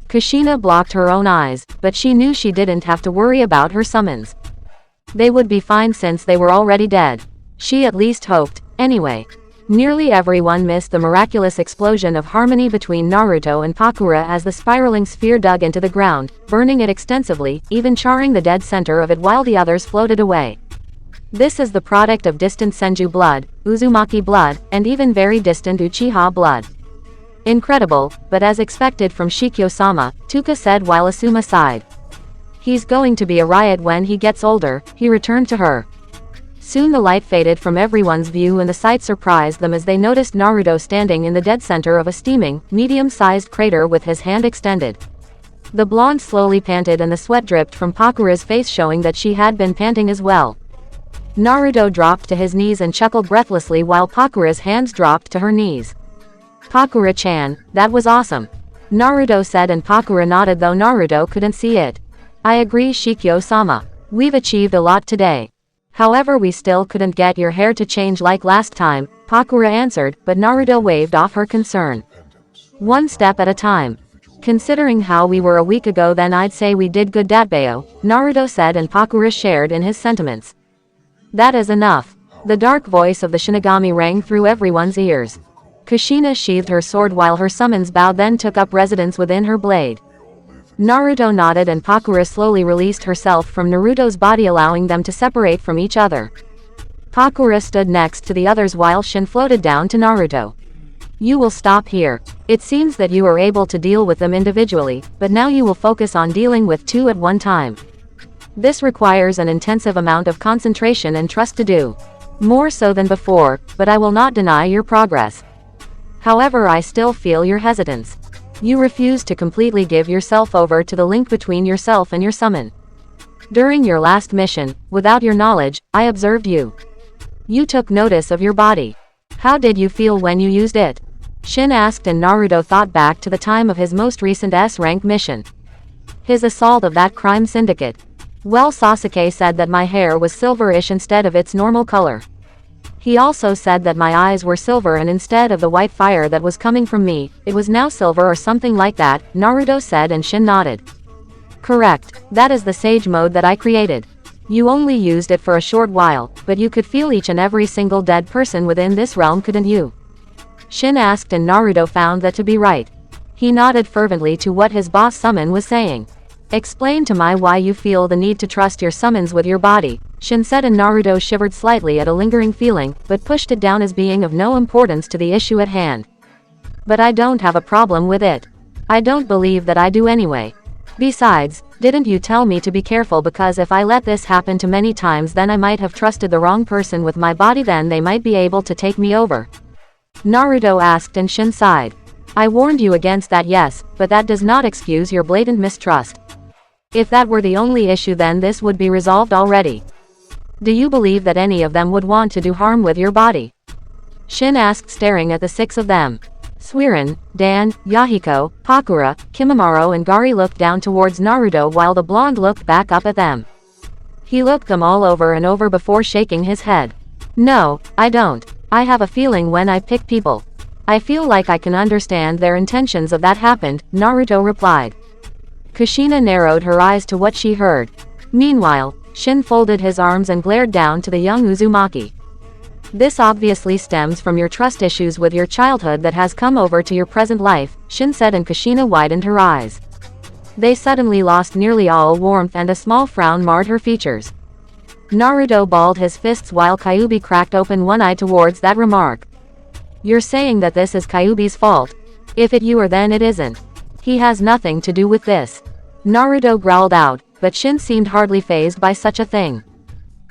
Kushina blocked her own eyes, but she knew she didn't have to worry about her summons. They would be fine since they were already dead. She at least hoped, anyway. Nearly everyone missed the miraculous explosion of harmony between Naruto and Pakura as the spiraling sphere dug into the ground, burning it extensively, even charring the dead center of it while the others floated away. This is the product of distant Senju blood, Uzumaki blood, and even very distant Uchiha blood. Incredible, but as expected from Shikyo-sama, Tuka said while Asuma sighed. He's going to be a riot when he gets older, he returned to her. Soon the light faded from everyone's view and the sight surprised them as they noticed Naruto standing in the dead center of a steaming, medium-sized crater with his hand extended. The blonde slowly panted and the sweat dripped from Pakura's face, showing that she had been panting as well. Naruto dropped to his knees and chuckled breathlessly while Pakura's hands dropped to her knees. Pakura-chan, that was awesome, Naruto said, and Pakura nodded though Naruto couldn't see it. I agree, Shikyo-sama. We've achieved a lot today. However, we still couldn't get your hair to change like last time, Pakura answered, but Naruto waved off her concern. One step at a time. Considering how we were a week ago, then I'd say we did good, Datbeo, Naruto said, and Pakura shared in his sentiments. That is enough. The dark voice of the Shinigami rang through everyone's ears. Kushina sheathed her sword while her summons bow then took up residence within her blade. Naruto nodded and Pakura slowly released herself from Naruto's body, allowing them to separate from each other. Pakura stood next to the others while Shin floated down to Naruto. You will stop here. It seems that you are able to deal with them individually, but now you will focus on dealing with two at one time. This requires an intensive amount of concentration and trust to do. More so than before, but I will not deny your progress. However, I still feel your hesitance. You refuse to completely give yourself over to the link between yourself and your summon. During your last mission, without your knowledge, I observed you. You took notice of your body. How did you feel when you used it? Shin asked, and Naruto thought back to the time of his most recent S-rank mission. His assault of that crime syndicate. Well, Sasuke said that my hair was silverish instead of its normal color. He also said that my eyes were silver, and instead of the white fire that was coming from me, it was now silver or something like that, Naruto said, and Shin nodded. Correct, that is the sage mode that I created. You only used it for a short while, but you could feel each and every single dead person within this realm, couldn't you? Shin asked, and Naruto found that to be right. He nodded fervently to what his boss summon was saying. Explain to me why you feel the need to trust your summons with your body, Shin said, and Naruto shivered slightly at a lingering feeling, but pushed it down as being of no importance to the issue at hand. But I don't have a problem with it. I don't believe that I do anyway. Besides, didn't you tell me to be careful, because if I let this happen too many times, then I might have trusted the wrong person with my body, then they might be able to take me over. Naruto asked, and Shin sighed. I warned you against that, yes, but that does not excuse your blatant mistrust. If that were the only issue, then this would be resolved already. Do you believe that any of them would want to do harm with your body? Shin asked, staring at the six of them. Suiran, Dan, Yahiko, Pakura, Kimimaro and Gari looked down towards Naruto while the blonde looked back up at them. He looked them all over and over before shaking his head. No, I don't. I have a feeling when I pick people. I feel like I can understand their intentions of that happened, Naruto replied. Kushina narrowed her eyes to what she heard. Meanwhile, Shin folded his arms and glared down to the young Uzumaki. This obviously stems from your trust issues with your childhood that has come over to your present life, Shin said, and Kushina widened her eyes. They suddenly lost nearly all warmth and a small frown marred her features. Naruto balled his fists while Kyuubi cracked open one eye towards that remark. You're saying that this is Kyuubi's fault? If it you are, then it isn't. He has nothing to do with this. Naruto growled out, but Shin seemed hardly fazed by such a thing.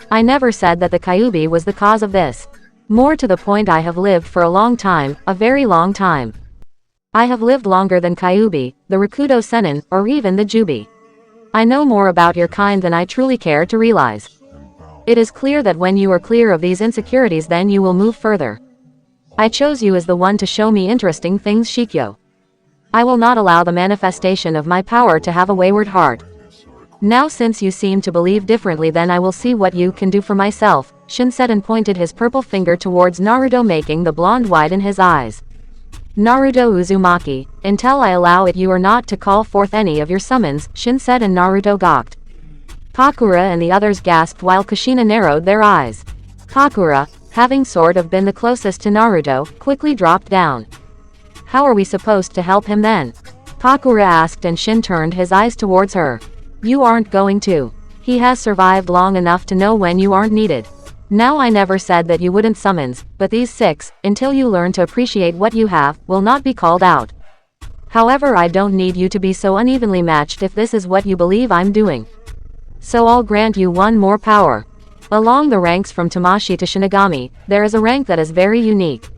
I never said that the Kyuubi was the cause of this. More to the point, I have lived for a long time, a very long time. I have lived longer than Kyuubi, the Rakudo Sennin, or even the Jubi. I know more about your kind than I truly care to realize. It is clear that when you are clear of these insecurities, then you will move further. I chose you as the one to show me interesting things, Shikyo. I will not allow the manifestation of my power to have a wayward heart. Now since you seem to believe differently, then I will see what you can do for myself, Shin said and pointed his purple finger towards Naruto, making the blonde widen his eyes. Naruto Uzumaki, until I allow it you are not to call forth any of your summons, Shin said, and Naruto gawked. Pakura and the others gasped while Kushina narrowed their eyes. Pakura, having sort of been the closest to Naruto, quickly dropped down. How are we supposed to help him then? Pakura asked, and Shin turned his eyes towards her. You aren't going to. He has survived long enough to know when you aren't needed. Now I never said that you wouldn't summons, but these six, until you learn to appreciate what you have, will not be called out. However, I don't need you to be so unevenly matched if this is what you believe I'm doing. So I'll grant you one more power. Along the ranks from Tamashii to Shinigami, there is a rank that is very unique.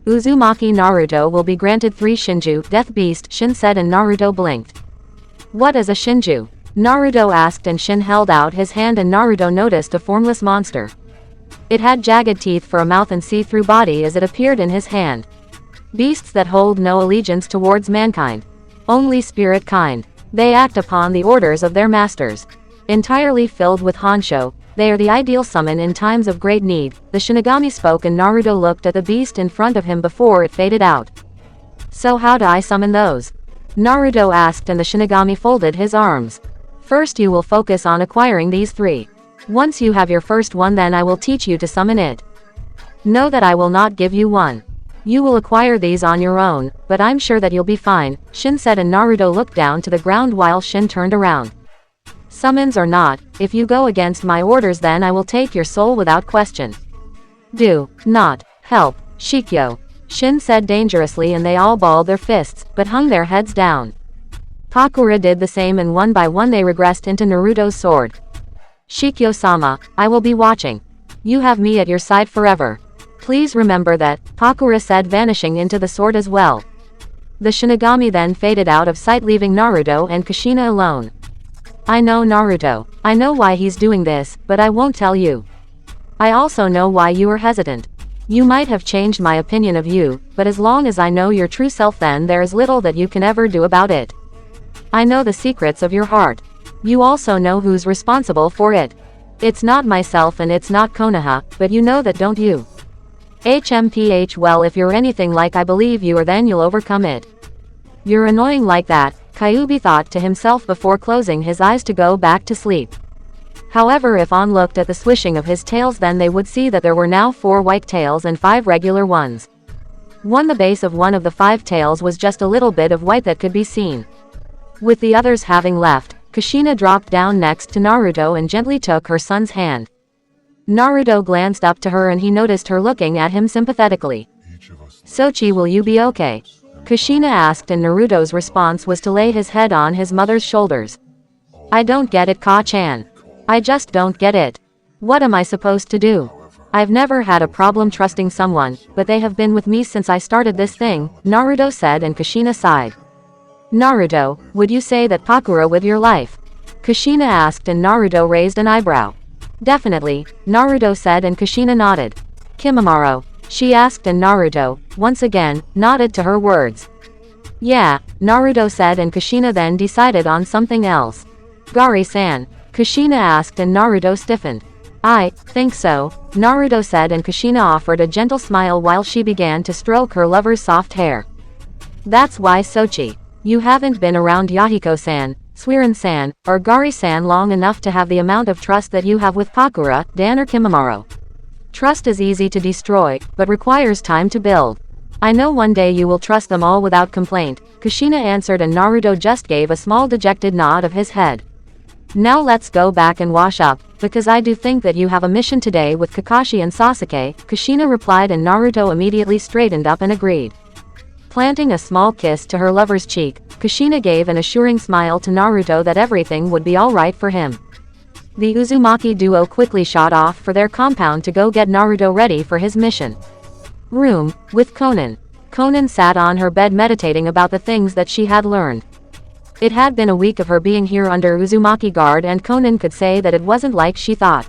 Uzumaki Naruto will be granted 3 Shinju, Death Beast, Shin said, and Naruto blinked. What is a Shinju? Naruto asked, and Shin held out his hand, and Naruto noticed a formless monster. It had jagged teeth for a mouth and see-through body as it appeared in his hand. Beasts that hold no allegiance towards mankind. Only spirit kind. They act upon the orders of their masters. Entirely filled with Honsho, they are the ideal summon in times of great need, the Shinigami spoke, and Naruto looked at the beast in front of him before it faded out. So how do I summon those? Naruto asked, and the Shinigami folded his arms. First you will focus on acquiring these 3. Once you have your first one, then I will teach you to summon it. Know that I will not give you one. You will acquire these on your own, but I'm sure that you'll be fine, Shin said, and Naruto looked down to the ground while Shin turned around. Summons or not, if you go against my orders then I will take your soul without question. Do not help, Shikyo, Shin said dangerously, and they all balled their fists, but hung their heads down. Pakura did the same, and one by one they regressed into Naruto's sword. Shikyo-sama, I will be watching. You have me at your side forever. Please remember that, Pakura said, vanishing into the sword as well. The shinigami then faded out of sight, leaving Naruto and Kushina alone. I know Naruto. I know why he's doing this, but I won't tell you. I also know why you are hesitant. You might have changed my opinion of you, but as long as I know your true self then there is little that you can ever do about it. I know the secrets of your heart. You also know who's responsible for it. It's not myself and it's not Konoha, but you know that, don't you? HMPH, well, if you're anything like I believe you are then you'll overcome it. You're annoying like that, Kyuubi thought to himself before closing his eyes to go back to sleep. However, if On looked at the swishing of his tails then they would see that there were now 4 white tails and 5 regular ones. The base of one of the 5 tails was just a little bit of white that could be seen. With the others having left, Kushina dropped down next to Naruto and gently took her son's hand. Naruto glanced up to her and he noticed her looking at him sympathetically. Sochi, will you be okay? Kushina asked, and Naruto's response was to lay his head on his mother's shoulders. I don't get it, Ka-chan. I just don't get it. What am I supposed to do? I've never had a problem trusting someone, but they have been with me since I started this thing, Naruto said, and Kushina sighed. Naruto, would you say that Pakura with your life? Kushina asked, and Naruto raised an eyebrow. Definitely, Naruto said, and Kushina nodded. Kimimaro, she asked, and Naruto, once again, nodded to her words. Yeah, Naruto said, and Kushina then decided on something else. Gari-san, Kushina asked, and Naruto stiffened. I think so, Naruto said, and Kushina offered a gentle smile while she began to stroke her lover's soft hair. That's why, Sochi, you haven't been around Yahiko-san, Suiran-san, or Gari-san long enough to have the amount of trust that you have with Pakura, Dan, or Kimimaro. Trust is easy to destroy, but requires time to build. I know one day you will trust them all without complaint, Kushina answered, and Naruto just gave a small dejected nod of his head. Now let's go back and wash up, because I do think that you have a mission today with Kakashi and Sasuke, Kushina replied, and Naruto immediately straightened up and agreed. Planting a small kiss to her lover's cheek, Kushina gave an assuring smile to Naruto that everything would be alright for him. The Uzumaki duo quickly shot off for their compound to go get Naruto ready for his mission. Room, with Konan. Konan sat on her bed meditating about the things that she had learned. It had been a week of her being here under Uzumaki guard, and Konan could say that it wasn't like she thought.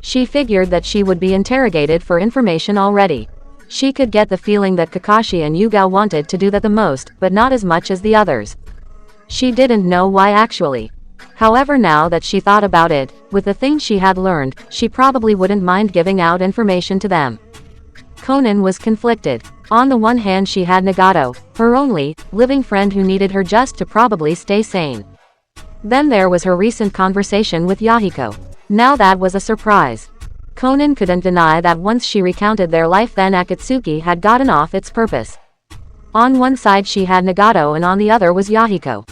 She figured that she would be interrogated for information already. She could get the feeling that Kakashi and Yugao wanted to do that the most, but not as much as the others. She didn't know why actually. However, now that she thought about it, with the things she had learned, she probably wouldn't mind giving out information to them. Konan was conflicted. On the one hand, she had Nagato, her only, living friend who needed her just to probably stay sane. Then there was her recent conversation with Yahiko. Now that was a surprise. Konan couldn't deny that once she recounted their life then Akatsuki had gotten off its purpose. On one side she had Nagato and on the other was Yahiko.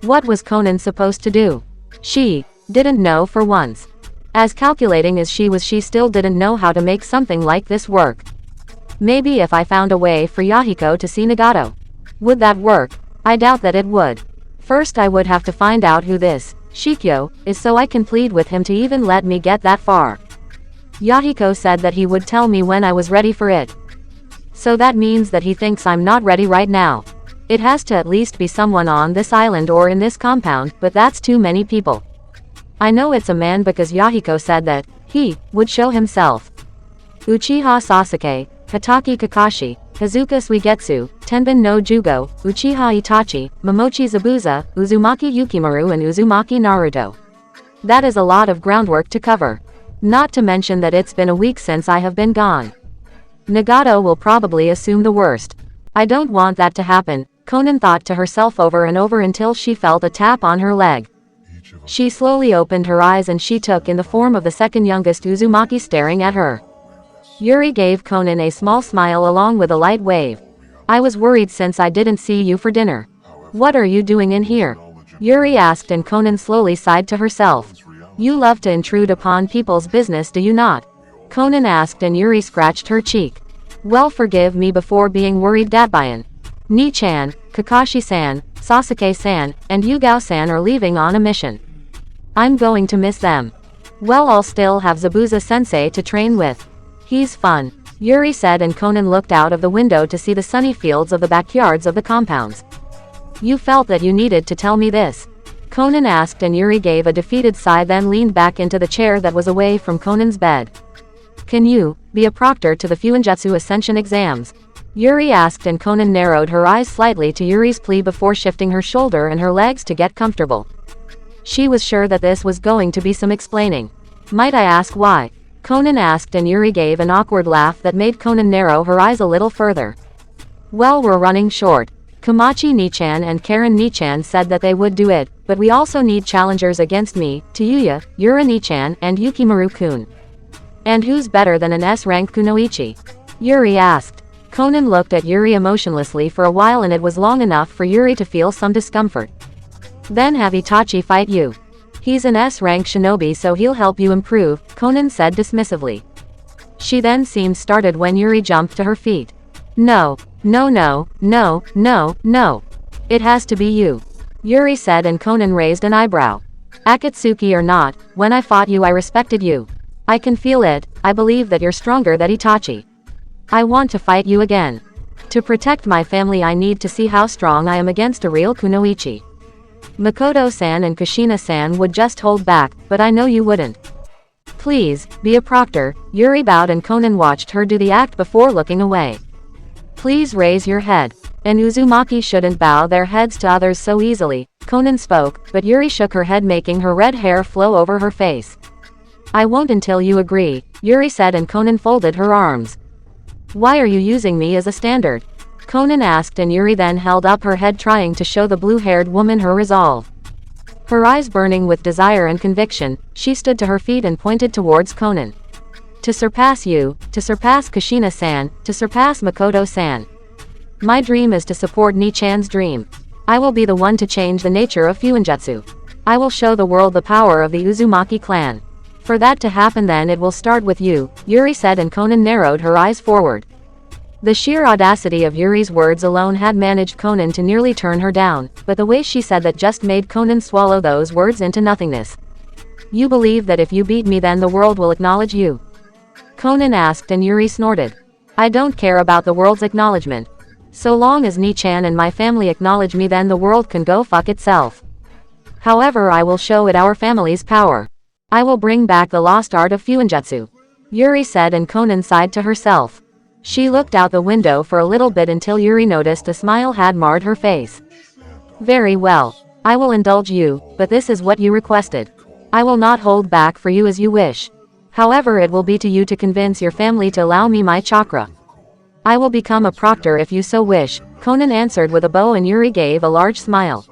What was Konan supposed to do? She didn't know for once. As calculating as she was, she still didn't know how to make something like this work. Maybe if I found a way for Yahiko to see Nagato. Would that work? I doubt that it would. First I would have to find out who this Shikyo is so I can plead with him to even let me get that far. Yahiko said that he would tell me when I was ready for it. So that means that he thinks I'm not ready right now. It has to at least be someone on this island or in this compound, but that's too many people. I know it's a man because Yahiko said that he would show himself. Uchiha Sasuke, Hatake Kakashi, Kazuka Suigetsu, Tenbin no Jugo, Uchiha Itachi, Momochi Zabuza, Uzumaki Yukimaru and Uzumaki Naruto. That is a lot of groundwork to cover. Not to mention that it's been a week since I have been gone. Nagato will probably assume the worst. I don't want that to happen, Konan thought to herself over and over until she felt a tap on her leg. She slowly opened her eyes and she took in the form of the second youngest Uzumaki staring at her. Yuri gave Conan a small smile along with a light wave. I was worried since I didn't see you for dinner. What are you doing in here? Yuri asked, and Conan slowly sighed to herself. You love to intrude upon people's business, do you not? Conan asked, and Yuri scratched her cheek. Well, forgive me before being worried, Datbayan. Ni-chan, Kakashi-san, Sasuke-san, and Yugao-san are leaving on a mission. I'm going to miss them. Well, I'll still have Zabuza-sensei to train with. He's fun, Yuri said, and Conan looked out of the window to see the sunny fields of the backyards of the compounds. You felt that you needed to tell me this? Conan asked, and Yuri gave a defeated sigh, then leaned back into the chair that was away from Conan's bed. Can you be a proctor to the Fuinjutsu Ascension exams? Yuri asked, and Conan narrowed her eyes slightly to Yuri's plea before shifting her shoulder and her legs to get comfortable. She was sure that this was going to be some explaining. Might I ask why? Conan asked, and Yuri gave an awkward laugh that made Conan narrow her eyes a little further. Well, we're running short. Komachi Nichan and Karen Nichan said that they would do it, but we also need challengers against me, Tayuya, Yura Nichan, and Yukimaru-kun. And who's better than an S-rank kunoichi? Yuri asked. Conan looked at Yuri emotionlessly for a while, and it was long enough for Yuri to feel some discomfort. Then have Itachi fight you. He's an S-rank shinobi, so he'll help you improve, Conan said dismissively. She then seemed startled when Yuri jumped to her feet. No. It has to be you. Yuri said, and Conan raised an eyebrow. Akatsuki or not, when I fought you I respected you. I can feel it, I believe that you're stronger than Itachi. I want to fight you again. To protect my family I need to see how strong I am against a real kunoichi. Makoto-san and Kushina-san would just hold back, but I know you wouldn't. Please, be a proctor, Yuri bowed, and Conan watched her do the act before looking away. Please raise your head. And Uzumaki shouldn't bow their heads to others so easily, Conan spoke, but Yuri shook her head, making her red hair flow over her face. I won't until you agree, Yuri said, and Conan folded her arms. Why are you using me as a standard? Conan asked, and Yuri then held up her head, trying to show the blue-haired woman her resolve. Her eyes burning with desire and conviction, she stood to her feet and pointed towards Conan. To surpass you, to surpass Kushina-san, to surpass Makoto-san. My dream is to support Nichan's dream. I will be the one to change the nature of Fuinjutsu. I will show the world the power of the Uzumaki clan. For that to happen, then it will start with you, Yuri said, and Conan narrowed her eyes forward. The sheer audacity of Yuri's words alone had managed Conan to nearly turn her down, but the way she said that just made Conan swallow those words into nothingness. You believe that if you beat me then the world will acknowledge you? Conan asked, and Yuri snorted. I don't care about the world's acknowledgement. So long as Nichan and my family acknowledge me, then the world can go fuck itself. However, I will show it our family's power. I will bring back the lost art of Fuinjutsu, Yuri said, and Conan sighed to herself. She looked out the window for a little bit until Yuri noticed a smile had marred her face. Very well. I will indulge you, but this is what you requested. I will not hold back for you as you wish. However, it will be to you to convince your family to allow me my chakra. I will become a proctor if you so wish, Conan answered with a bow, and Yuri gave a large smile.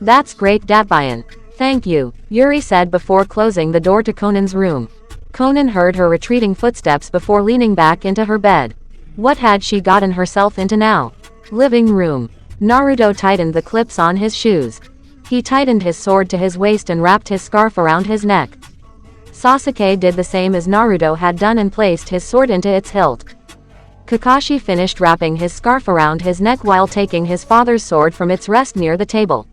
That's great, Datbayan. Thank you, Yuri said before closing the door to Conan's room. Conan heard her retreating footsteps before leaning back into her bed. What had she gotten herself into now? Living room. Naruto tightened the clips on his shoes. He tightened his sword to his waist and wrapped his scarf around his neck. Sasuke did the same as Naruto had done and placed his sword into its hilt. Kakashi finished wrapping his scarf around his neck while taking his father's sword from its rest near the table.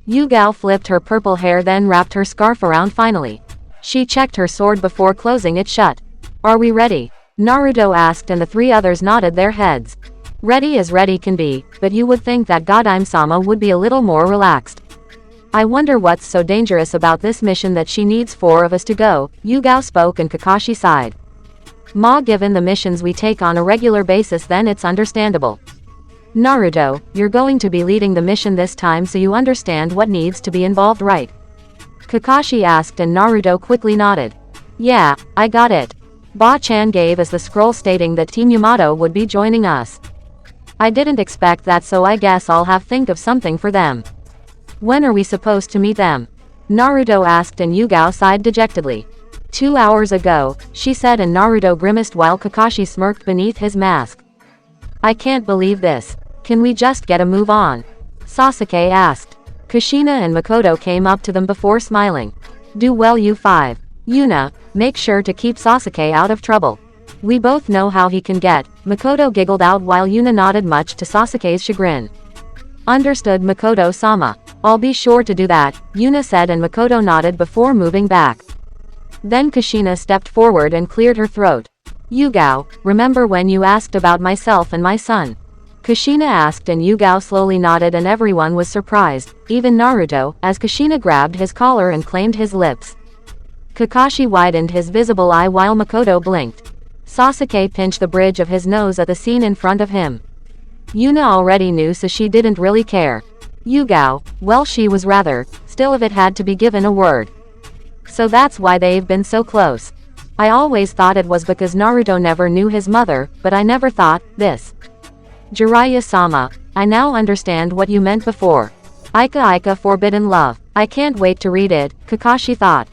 Yugao flipped her purple hair, then wrapped her scarf around finally. She checked her sword before closing it shut. Are we ready? Naruto asked, and the three others nodded their heads. Ready as ready can be, but you would think that Godime-sama would be a little more relaxed. I wonder what's so dangerous about this mission that she needs 4 of us to go, Yugao spoke, and Kakashi sighed. Given the missions we take on a regular basis, then it's understandable. Naruto, you're going to be leading the mission this time, so you understand what needs to be involved, right? Kakashi asked, and Naruto quickly nodded. Yeah, I got it. Ba-chan gave us the scroll stating that Team Yamato would be joining us. I didn't expect that, so I guess I'll have to think of something for them. When are we supposed to meet them? Naruto asked, and Yugao sighed dejectedly. 2 hours ago, she said, and Naruto grimaced while Kakashi smirked beneath his mask. I can't believe this. Can we just get a move on? Sasuke asked. Kushina and Makoto came up to them before smiling. Do well, you five. Yuna, make sure to keep Sasuke out of trouble. We both know how he can get. Makoto giggled out while Yuna nodded, much to Sasuke's chagrin. Understood, Makoto-sama. I'll be sure to do that, Yuna said, and Makoto nodded before moving back. Then Kushina stepped forward and cleared her throat. Yugao, remember when you asked about myself and my son? Kushina asked, and Yugao slowly nodded, and everyone was surprised, even Naruto, as Kushina grabbed his collar and claimed his lips. Kakashi widened his visible eye while Makoto blinked. Sasuke pinched the bridge of his nose at the scene in front of him. Yuna already knew, so she didn't really care. Yugao, well, she was rather, still, if it had to be given a word. So that's why they've been so close. I always thought it was because Naruto never knew his mother, but I never thought this. Jiraiya-sama, I now understand what you meant before. Ika Ika forbidden love. I can't wait to read it, Kakashi thought.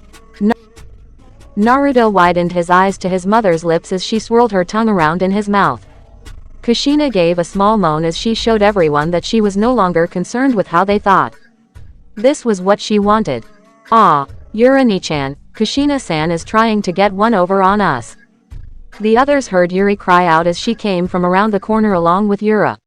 Naruto widened his eyes to his mother's lips as she swirled her tongue around in his mouth. Kushina gave a small moan as she showed everyone that she was no longer concerned with how they thought. This was what she wanted. Ah, Yuri-chan, Kushina-san is trying to get one over on us. The others heard Yuri cry out as she came from around the corner along with Yura.